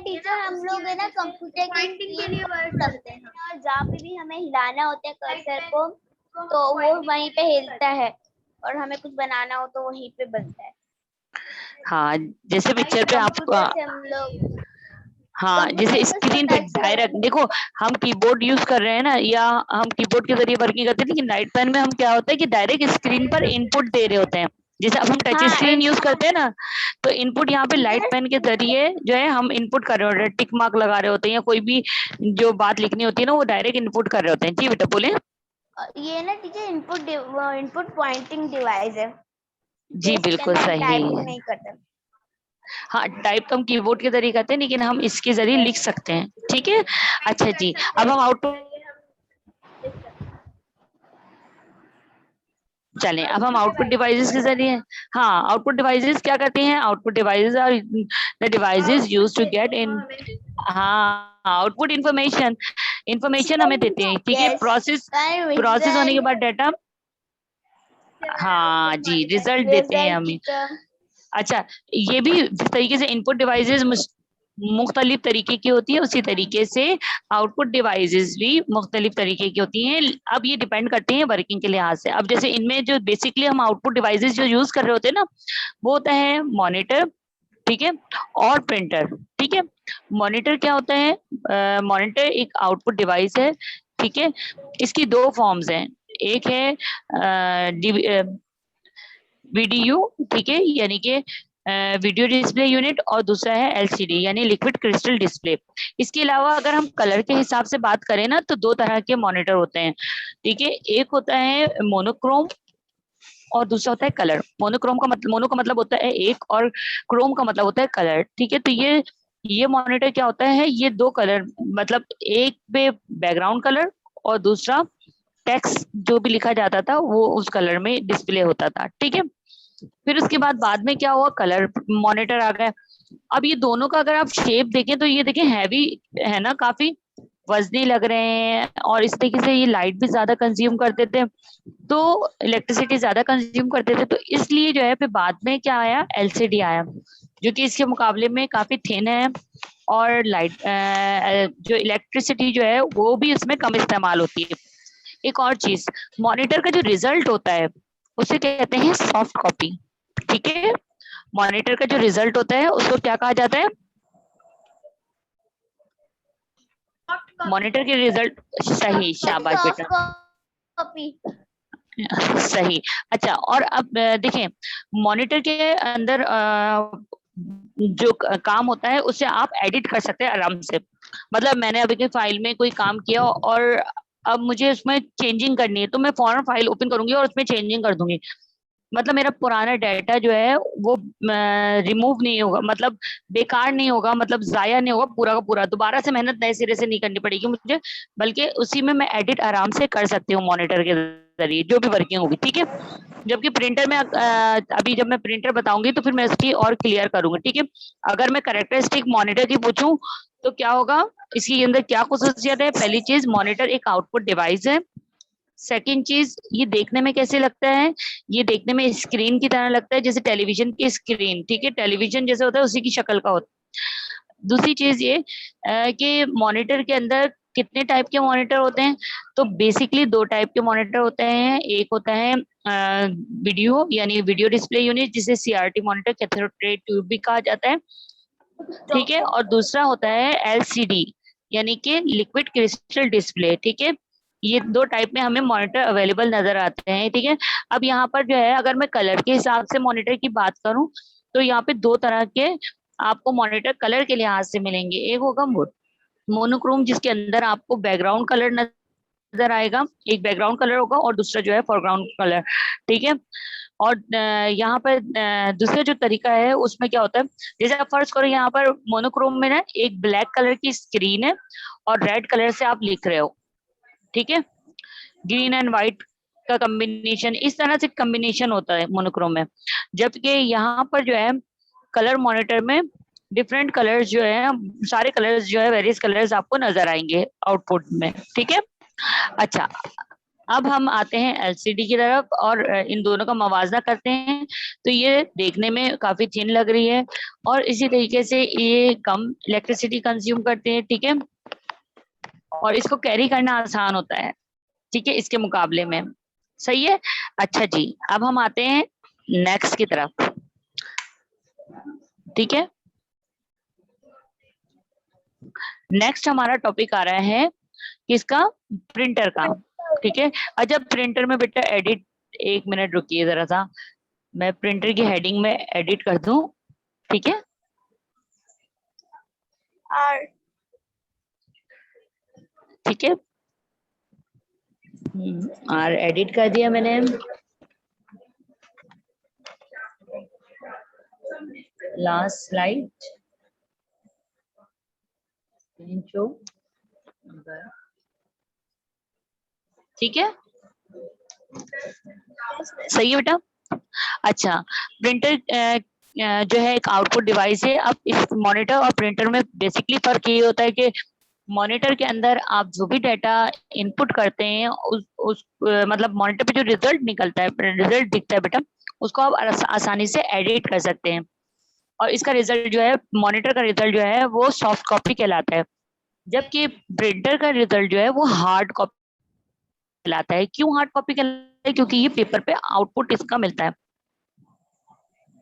टीचर हम लोग है ना कंप्यूटर की पॉइंटिंग के स्क्रीन लिए पर वर्क रखते करते हैं, हैं। और जहाँ पे भी हमें हिलाना होता है कर्सर को तो वो वहीं पे हिलता है, और हमें कुछ बनाना हो तो वहीं पे बनता है। हाँ, जैसे पिक्चर पे आप, कंप्यूटर से हम लोग, हाँ, कंप्यूटर जैसे से उसको स्क्रीन पे टच डायरेक्ट करके। देखो, हम कीबोर्ड यूज कर रहे हैं ना, या हम कीबोर्ड के जरिए वर्किंग करते हैं, लेकिन लाइट पेन में हम क्या होता है कि डायरेक्ट स्क्रीन पर इनपुट दे रहे होते हैं। जैसे अब हम टच हाँ स्क्रीन यूज करते हैं ना, तो इनपुट यहाँ पे लाइट टीचर, पेन के जरिए जो है हम इनपुट कर रहे होते हैं, टिक मार्क लगा रहे होते हैं, या कोई भी जो बात लिखनी होती है ना, वो डायरेक्ट इनपुट कर रहे होते हैं। जी बेटा, बोले। ये ना टीचर इनपुट पॉइंटिंग डिवाइस है, जी, इसके बिल्कुल अंदर हम सही। टाइपिंग नहीं करते। हाँ, टाइप तो हम कीबोर्ड के जरिए करते हैं, लेकिन हम इसके जरिए लिख सकते हैं। ठीक है। अच्छा जी, अब हम आउटपुट चलें, अब हम आउटपुट डिवाइसेस के जरिए, हाँ, आउटपुट डिवाइसेस क्या करते हैं? Output devices are the devices used to get in, हाँ, आउटपुट इंफॉर्मेशन हमें देते हैं। ठीक है, यस, प्रोसेस होने के बाद डाटा, हाँ जी, रिजल्ट देते हैं हमें। टीचर। अच्छा, ये भी जिस तरीके से इनपुट डिवाइसेस मुख्तलिफ तरीके की होती है, उसी तरीके से आउटपुट डिवाइसेस भी मुख्तलिफ तरीके की होती हैं। अब ये डिपेंड करते हैं वर्किंग के लिहाज से। अब जैसे इनमें जो बेसिकली हम आउटपुट डिवाइसेस जो यूज कर रहे होते हैं ना, वो होता है मॉनिटर, ठीक है, और प्रिंटर। ठीक है, मॉनिटर क्या होता है? मॉनिटर एक आउटपुट डिवाइस है। ठीक है, इसकी दो फॉर्म्स हैं, एक है वीडीयू, ठीक है, यानी कि वीडियो डिस्प्ले यूनिट और दूसरा है एलसीडी यानी लिक्विड क्रिस्टल डिस्प्ले। इसके अलावा अगर हम कलर के हिसाब से बात करें ना तो दो तरह के मॉनिटर होते हैं, ठीक है। एक होता है मोनोक्रोम और दूसरा होता है कलर। मोनोक्रोम का मतलब, मोनो का मतलब होता है एक और क्रोम का मतलब होता है कलर, ठीक है। तो ये मॉनिटर क्या होता है, ये दो कलर मतलब एक पे बैकग्राउंड कलर और दूसरा टेक्स्ट जो भी लिखा जाता था वो उस कलर में डिस्प्ले होता था, ठीक है। फिर उसके बाद में क्या हुआ, कलर मॉनिटर आ गया। अब ये दोनों का अगर आप शेप देखें तो ये देखें हैवी है ना, काफी वजनी लग रहे हैं और इस तरीके से ये लाइट भी ज्यादा कंज्यूम करते थे, तो इलेक्ट्रिसिटी ज्यादा कंज्यूम करते थे, तो इसलिए जो है फिर बाद में क्या आया, एलसीडी आया, जो कि इसके मुकाबले में काफी थिन है और लाइट जो इलेक्ट्रिसिटी जो है वो भी इसमें कम इस्तेमाल होती है। एक और चीज, मॉनिटर का जो रिजल्ट होता है उसे कहते हैं सॉफ्ट कॉपी, ठीक है। मॉनिटर का जो रिजल्ट होता है उसको क्या कहा जाता है, मॉनिटर के रिजल्ट। सही, शाबाश बेटा, कॉपी। सही। अच्छा, और अब देखें मॉनिटर के अंदर जो काम होता है उसे आप एडिट कर सकते हैं आराम से। मतलब मैंने अभी की फाइल में कोई काम किया और अब मुझे उसमें चेंजिंग करनी है तो मैं फौरन फाइल ओपन करूंगी और उसमें चेंजिंग कर दूंगी। मतलब मेरा पुराना डाटा जो है वो रिमूव नहीं होगा, मतलब बेकार नहीं होगा, मतलब जाया नहीं होगा, पूरा का पूरा दोबारा से मेहनत नए सिरे से नहीं करनी पड़ेगी मुझे, बल्कि उसी में मैं एडिट आराम से कर सकती हूँ मॉनिटर के जरिए जो भी वर्किंग होगी, ठीक है। जबकि प्रिंटर में अभी जब मैं प्रिंटर बताऊंगी तो फिर मैं इसकी और क्लियर करूंगी, ठीक है। अगर मैं कैरेक्टरिस्टिक मॉनिटर की पूछूं तो क्या होगा, इसके अंदर क्या खुसूसियत है। पहली चीज, मॉनिटर एक आउटपुट डिवाइस है। सेकंड चीज, ये देखने में कैसे लगता है, ये देखने में स्क्रीन की तरह लगता है, जैसे टेलीविजन की स्क्रीन, ठीक है, टेलीविजन जैसे होता है उसी की शक्ल का होता है। दूसरी चीज ये कि मॉनिटर के अंदर कितने टाइप के मॉनिटर होते हैं, तो बेसिकली दो टाइप के मॉनिटर होते हैं। एक होता है वीडियो यानी वीडियो डिस्प्ले यूनिट, जिसे CRT monitor, cathode ray tube भी कहा जाता है, ठीक है। और दूसरा होता है एलसीडी यानी कि लिक्विड क्रिस्टल डिस्प्ले, ठीक है। ये दो टाइप में हमें मॉनिटर अवेलेबल नजर आते हैं, ठीक है। अब यहाँ पर जो है अगर मैं कलर के हिसाब से मॉनिटर की बात करूं तो यहाँ पे दो तरह के आपको मॉनिटर कलर के लिहाज से मिलेंगे। एक होगा मोनोक्रोम, जिसके अंदर आपको बैकग्राउंड कलर नजर आएगा, एक बैकग्राउंड कलर होगा और दूसरा जो है फोरग्राउंड कलर, ठीक है। और यहाँ पर दूसरा जो तरीका है उसमें क्या होता है, जैसे आप फर्ज करो यहाँ पर मोनोक्रोम में ना एक ब्लैक कलर की स्क्रीन है और रेड कलर से आप लिख रहे हो, ठीक है, ग्रीन एंड व्हाइट का कॉम्बिनेशन, इस तरह से कॉम्बिनेशन होता है मोनोक्रोम में। जबकि यहाँ पर जो है कलर मॉनिटर में डिफरेंट कलर्स जो है, सारे कलर्स जो है वेरियस कलर्स आपको नजर आएंगे आउटपुट में, ठीक है। अच्छा, अब हम आते हैं एलसीडी की तरफ और इन दोनों का मवाजना करते हैं। तो ये देखने में काफी थिन लग रही है और इसी तरीके से ये कम इलेक्ट्रिसिटी कंज्यूम करते हैं, ठीक है, और इसको कैरी करना आसान होता है, ठीक है, इसके मुकाबले में। सही है। अच्छा जी, अब हम आते हैं नेक्स्ट की तरफ, ठीक है। नेक्स्ट हमारा टॉपिक आ रहा है किसका, प्रिंटर का, ठीक है। अच्छा, प्रिंटर में बेटा एडिट, एक मिनट रुकिए जरा सा, मैं प्रिंटर की हेडिंग में एडिट कर दूं, ठीक है। और ठीक है, और एडिट कर दिया मैंने। लास्ट स्लाइड, ठीक है, सही है बेटा। अच्छा, प्रिंटर जो है एक आउटपुट डिवाइस है। अब इस मॉनिटर और प्रिंटर में बेसिकली फर्क ये होता है कि मॉनिटर के अंदर आप जो भी डाटा इनपुट करते हैं उस मतलब मॉनिटर पे जो रिजल्ट निकलता है, रिजल्ट दिखता है बेटा, उसको आप आसानी से एडिट कर सकते हैं। और इसका रिजल्ट जो है, मॉनिटर का रिजल्ट जो है वो सॉफ्ट कॉपी कहलाता है, जबकि प्रिंटर का रिजल्ट जो है वो हार्ड कॉपी कहलाता है। क्यों हार्ड कॉपी कहलाता है, क्योंकि ये पेपर पे आउटपुट इसका मिलता है।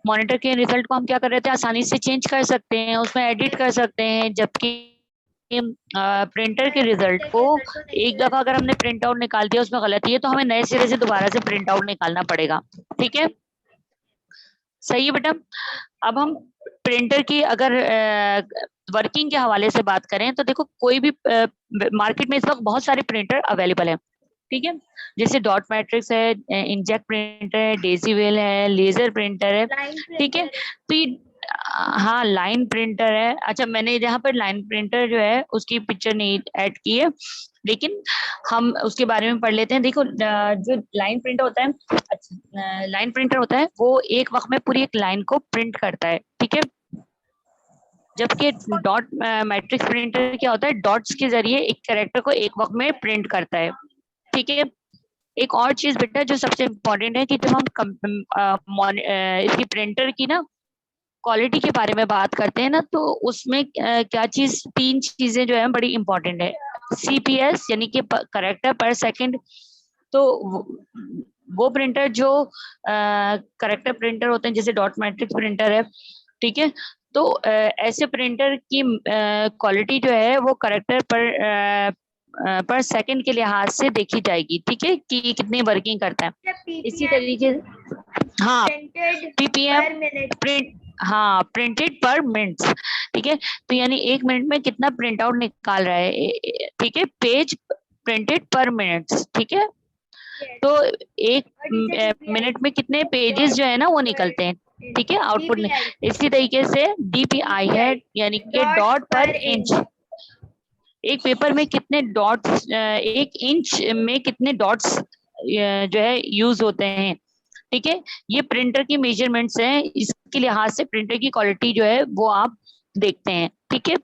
मॉनिटर के रिजल्ट को हम क्या कर रहे थे, आसानी से चेंज कर सकते हैं, उसमें एडिट कर सकते हैं, जबकि प्रिंटर के रिजल्ट को एक दफा अगर हमने प्रिंट आउट निकाल दिया उसमें गलती है तो हमें नए सिरे से दोबारा से प्रिंट आउट निकालना पड़ेगा, ठीक है। सही है बेटा। अब हम प्रिंटर की अगर वर्किंग के हवाले से बात करें तो देखो कोई भी मार्केट में इस वक्त बहुत सारे प्रिंटर अवेलेबल है, ठीक है, जैसे डॉट मैट्रिक्स है, इंकजेट प्रिंटर है, डेसीवेल है, लेजर प्रिंटर है, ठीक है। तो ये हाँ लाइन प्रिंटर है। अच्छा मैंने यहाँ पर लाइन प्रिंटर जो है उसकी पिक्चर नहीं ऐड की है, लेकिन हम उसके बारे में पढ़ लेते हैं। देखो जो लाइन प्रिंटर होता है, अच्छा लाइन प्रिंटर होता है वो एक वक्त में पूरी एक लाइन को प्रिंट करता है, ठीक है। जबकि डॉट मैट्रिक्स प्रिंटर क्या होता है, डॉट्स के जरिए एक कैरेक्टर को एक वक्त में प्रिंट करता है, ठीक है। एक और चीज बेटा जो सबसे इम्पोर्टेंट है कि जब हम इसकी प्रिंटर की ना क्वालिटी के बारे में बात करते हैं ना, तो उसमें क्या चीज, तीन चीजें जो है बड़ी इंपॉर्टेंट है। CPS यानी कि करेक्टर पर सेकंड, तो वो प्रिंटर जो करेक्टर प्रिंटर होते हैं जैसे डॉट मैट्रिक्स प्रिंटर है, ठीक है। तो ऐसे प्रिंटर की क्वालिटी जो है वो करेक्टर पर सेकंड के लिहाज से देखी जाएगी, ठीक है, कि कितनी वर्किंग करता है। इसी तरीके से हाँ PPM प्रिंट, हाँ प्रिंटेड पर मिनट्स, ठीक है। तो यानी एक मिनट में कितना प्रिंट आउट निकाल रहा है, ठीक है, पेज प्रिंटेड पर मिनट्स, ठीक है। तो एक मिनट में कितने पेजेस जो है ना वो निकलते हैं, ठीक है, आउटपुट में। इसी तरीके से DPI है यानी कि डॉट पर इंच, एक पेपर में कितने डॉट्स, एक इंच में कितने डॉट्स जो है यूज होते हैं, ठीक है। ये प्रिंटर की मेजरमेंट्स हैं, इसके लिहाज से प्रिंटर की क्वालिटी जो है वो आप देखते हैं, ठीक है।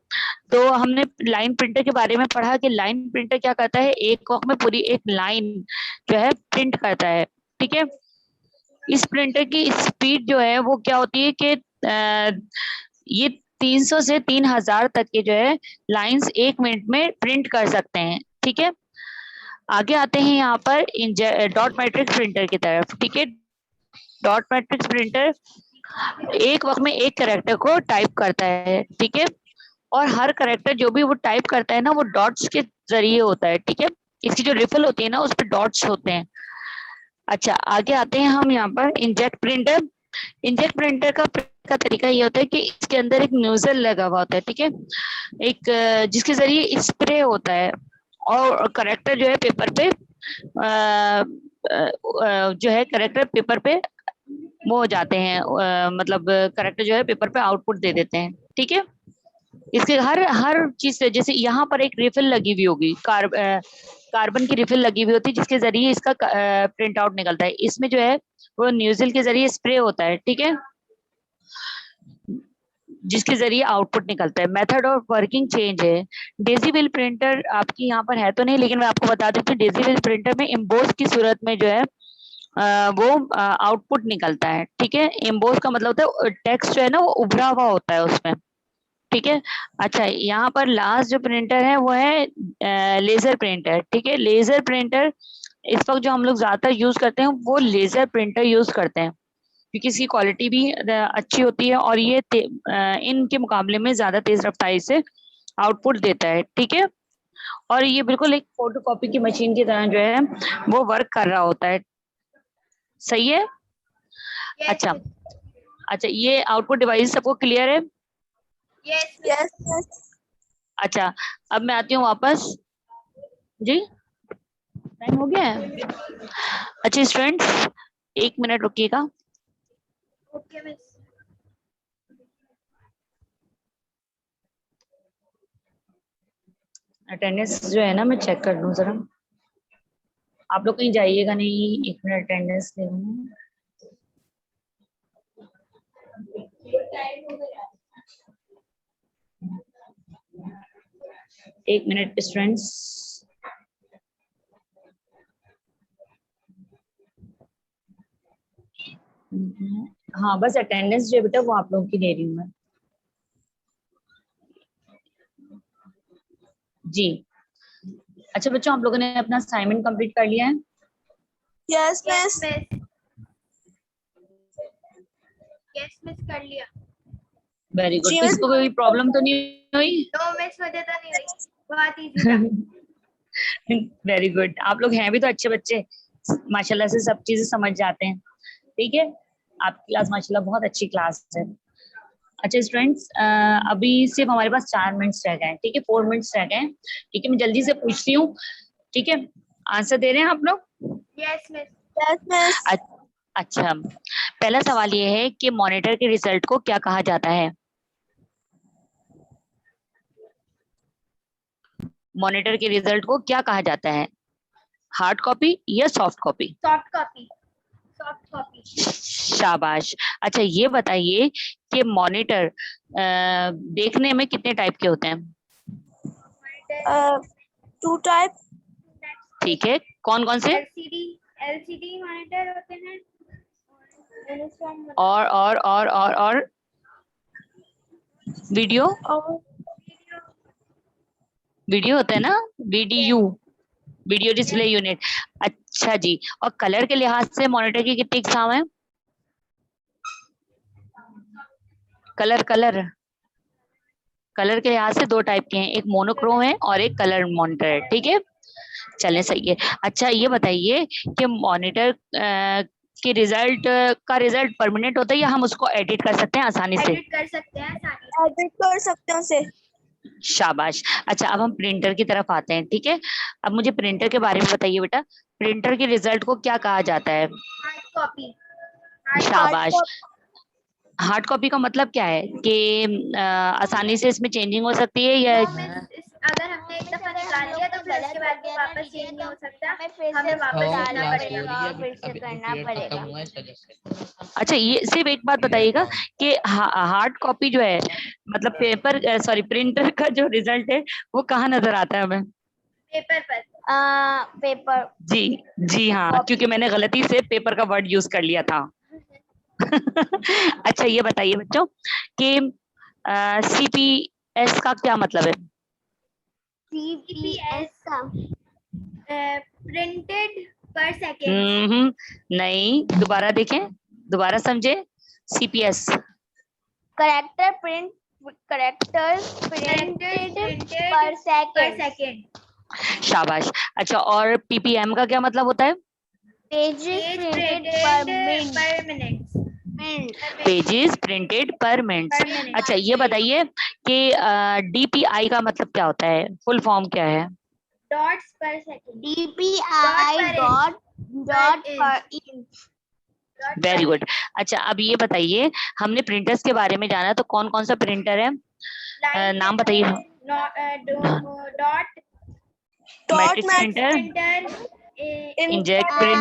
तो हमने लाइन प्रिंटर के बारे में पढ़ा कि लाइन प्रिंटर क्या करता है, एक वक्त में पूरी एक लाइन जो है प्रिंट करता है, ठीक है। इस प्रिंटर की स्पीड जो है वो क्या होती है कि ये 300 से 3000 तक के जो है लाइंस एक मिनट में प्रिंट कर सकते हैं, ठीक है। आगे आते हैं यहाँ पर डॉट मैट्रिक्स प्रिंटर की तरफ, ठीक है। डॉट मैट्रिक्स प्रिंटर एक वक्त में एक कैरेक्टर को टाइप करता है, ठीक है, और हर कैरेक्टर जो भी वो टाइप करता है ना वो डॉट्स के जरिए होता है, ठीक है। इसकी जो रिफल होती है ना उस पर डॉट्स होते हैं। अच्छा आगे आते हैं हम यहाँ पर इंजेक्ट प्रिंटर। इंजेक्ट प्रिंटर का तरीका ये होता है कि इसके अंदर एक नोजल लगा हुआ होता है, ठीक है, एक जिसके जरिए स्प्रे होता है और करेक्टर जो है पेपर पे जो है करेक्टर पेपर पे वो हो जाते हैं, मतलब करेक्टर जो है पेपर पे आउटपुट दे देते हैं, ठीक है। इसके हर चीज से, जैसे यहाँ पर एक रिफिल लगी हुई होगी, कार्बन की रिफिल लगी हुई होती है जिसके जरिए इसका प्रिंट आउट निकलता है। इसमें जो है वो न्यूजिल के जरिए स्प्रे होता है, ठीक है, जिसके जरिए आउटपुट निकलता है। मेथड ऑफ वर्किंग चेंज है। डेसीवेल प्रिंटर आपकी यहाँ पर है तो नहीं, लेकिन मैं आपको बता देती हूँ डेसीवेल प्रिंटर में एम्बोस की सूरत में जो है वो आउटपुट निकलता है, ठीक है। एम्बोस का मतलब होता है टेक्स्ट जो है ना वो उभरा हुआ होता है उसमें, ठीक है। अच्छा यहाँ पर लास्ट जो प्रिंटर है वो है लेजर प्रिंटर, ठीक है। लेजर प्रिंटर इस वक्त जो हम लोग ज्यादातर यूज करते हैं वो लेजर प्रिंटर यूज करते हैं क्योंकि इसकी क्वालिटी भी अच्छी होती है और ये इनके मुकाबले में ज्यादा तेज रफ्तारी से आउटपुट देता है, ठीक है। और ये बिल्कुल एक फोटोकॉपी की मशीन की तरह जो है वो वर्क कर रहा होता है, सही है। अच्छा अच्छा ये आउटपुट डिवाइस सबको क्लियर है? Yes. अच्छा अब मैं आती हूँ वापस जी, टाइम हो गया है। अच्छा स्टूडेंट्स 1 मिनट रुकिएगा। Okay, miss. अटेंडेंस जो है ना मैं चेक कर लूँ जरा, आप लोग कहीं जाइएगा नहीं, 1 मिनट अटेंडेंस ले लूँ। एक मिनट स्टूडेंट्स। हाँ बस अटेंडेंस जो है बेटा वो आप लोगों की ले रही हूँ मैं जी। अच्छा बच्चों आप लोगों ने अपना असाइनमेंट कंप्लीट कर लिया है? Yes, miss. Yes, miss कर लिया। Very good. किसी को कोई प्रॉब्लम तो नहीं हुई? No, miss मुझे तो नहीं हुई, बहुत इजी था। Very good. आप लोग हैं भी तो अच्छे बच्चे, माशाल्लाह से सब चीजें समझ जाते हैं, ठीक है। आपकी क्लास माशाल्लाह बहुत अच्छी क्लास है। अच्छा स्टूडेंट्स, अभी सिर्फ हमारे पास 4 मिनट्स रह गए हैं, ठीक है, 4 मिनट्स रह गए हैं, ठीक है। मैं जल्दी से पूछती हूँ, ठीक है, आंसर दे रहे हैं आप लोग? Yes, miss. Yes, miss. अच्छा, पहला सवाल ये है कि मॉनिटर के रिजल्ट को क्या कहा जाता है? मॉनिटर के रिजल्ट को क्या कहा जाता है? हार्ड कॉपी या soft copy? Soft copy. Soft copy. शाबाश। अच्छा ये बताइए कि मॉनिटर देखने में कितने टाइप के होते हैं? Monitor. 2 type. ठीक है, कौन कौन से? LCD मॉनिटर होते हैं। Uniform और वीडियो होता है ना, वीडीयू, वीडियो डिस्प्ले यूनिट। अच्छा जी, और कलर के लिहाज से मॉनिटर की कितनी इकसाम है? कलर के लिहाज से 2 टाइप के हैं, एक मोनोक्रोम है और एक कलर मॉनिटर है, ठीक है। चले सही है। अच्छा ये बताइए कि मॉनिटर के रिजल्ट परमानेंट होता है या हम उसको एडिट कर सकते हैं आसानी से? एडिट कर सकते हैं आसानी से। Edit कर सकते हैं उसे। शाबाश। अच्छा अब हम प्रिंटर की तरफ आते हैं, ठीक है। अब मुझे प्रिंटर के बारे में बताइए बेटा, प्रिंटर के रिजल्ट को क्या कहा जाता है? Hard copy. शाबाश। हार्ड कॉपी का मतलब क्या है कि आसानी से इसमें चेंजिंग हो सकती है या? अगर हमने एक दफा निकाल लिया तो फिर उसके बाद वो वापस चेंज नहीं हो सकता, हमें फिर हमें से वापस डालना करना पड़ेगा, फिर से करना पड़ेगा। अच्छा ये सिर्फ एक बात बताइएगा कि हार्ड कॉपी जो है, मतलब प्रिंटर का जो रिजल्ट है वो कहाँ नजर आता है हमें? पेपर पर। पेपर। जी हाँ, क्योंकि मैंने गलती से पेपर का वर्ड यूज कर लिया था। अच्छा ये बताइए बच्चों कि CPS का क्या मतलब है? CPS का प्रिंटेड पर सेकेंड। नहीं, दोबारा देखें, दोबारा समझे। CPS करेक्टर प्रिंटेड पर सेकेंड। शाबाश। अच्छा और PPM का क्या मतलब होता है? पेजेस प्रिंटेड पर मिनट। पेजेस प्रिंटेड पर मिनट। अच्छा ये बताइए कि DPI का मतलब क्या होता है, फुल फॉर्म क्या है? डॉट्स पर सेकेंड। DPI डॉट पर इंच। Very good. अच्छा अब ये बताइए, हमने प्रिंटर्स के बारे में जाना, तो कौन कौन सा प्रिंटर है? नाम बताइए। Dot matrix printer, inject print,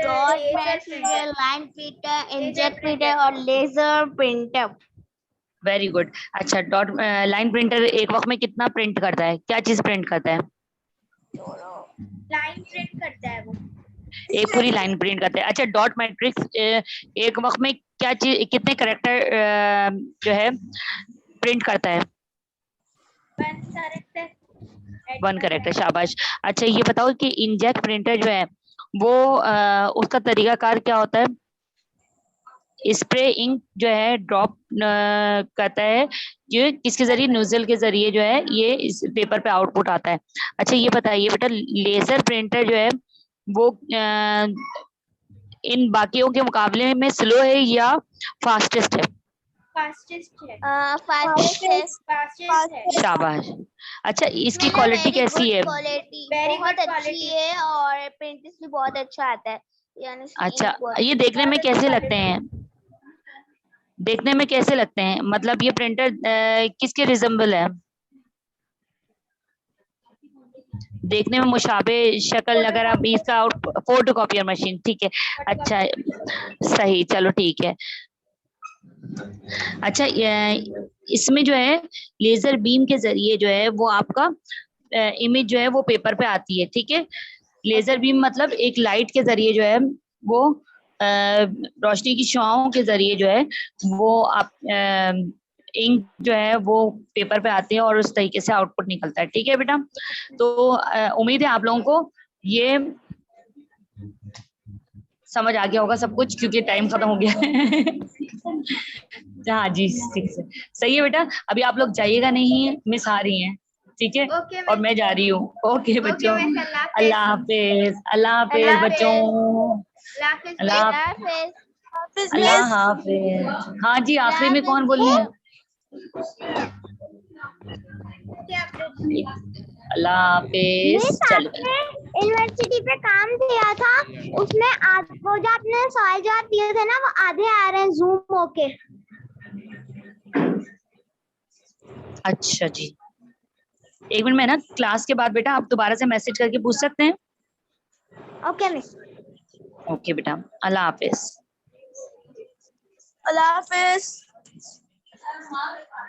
dot printer, line printer, inject printer और लेजर प्रिंटर। Very good. अच्छा लाइन प्रिंटर एक वक्त में कितना प्रिंट करता है, क्या चीज प्रिंट करता है? लाइन प्रिंट करता है वो, एक पूरी लाइन प्रिंट करता है। अच्छा डॉट मैट्रिक्स एक वक्त में क्या चीज, कितने कैरेक्टर जो है प्रिंट करता है? 1 कैरेक्टर। शाबाश। अच्छा ये बताओ कि इंजेक्ट प्रिंटर जो है वो उसका तरीकाकार क्या होता है? स्प्रे इंक जो है ड्रॉप करता है, ये किसके जरिए? नोजल के जरिए जो है ये इस पेपर पे आउटपुट आता है। अच्छा ये बताइए बेटा, लेजर प्रिंटर जो है वो इन बाकियों के मुकाबले में स्लो है या फास्टेस्ट है? फास्टेस्ट है। शाबाश। अच्छा इसकी क्वालिटी कैसी है? बहुत अच्छी है और प्रिंट भी बहुत अच्छा आता है, यानी अच्छा ये देखने में कैसे लगते हैं? मतलब ये प्रिंटर किसके रिजेंबल है? देखने में मुशाबे शक्ल, अगर आप इसका फोटो कॉपियर मशीन, ठीक है। अच्छा सही, चलो ठीक है। अच्छा इसमें जो है लेजर बीम के जरिए जो है वो आपका इमेज जो है वो पेपर पे आती है, ठीक है। लेजर बीम मतलब एक लाइट के जरिए जो है वो रोशनी की शुआओं के जरिए जो है वो आप इंक जो है वो पेपर पे आती है और उस तरीके से आउटपुट निकलता है, ठीक है बेटा। तो उम्मीद है आप लोगों को ये समझ आ गया होगा सब कुछ, क्योंकि टाइम खत्म हो गया है। हाँ जी ठीक है, सही है बेटा। अभी आप लोग जाइएगा नहीं, मिस आ रही हैं, ठीक है। और मैं जा रही हूँ। ओके बच्चों, अल्लाह हाफिज। अल्लाह हाफिज बच्चों। अल्लाह अल्लाह हाफिज। हाँ जी, आखिरी में कौन बोल रही है? अल्लाह हाफिज। चलो यूनिवर्सिटी पे काम दिया था, उसमें वो जो आपने सवाल जवाब दिए थे ना, वो आधे आ रहे हैं जूम होके। अच्छा जी, एक मिनट में ना क्लास के बाद बेटा आप दोबारा से मैसेज करके पूछ सकते हैं। Okay miss. ओके बेटा, अल्लाह हाफिज। अल्लाह हाफिज।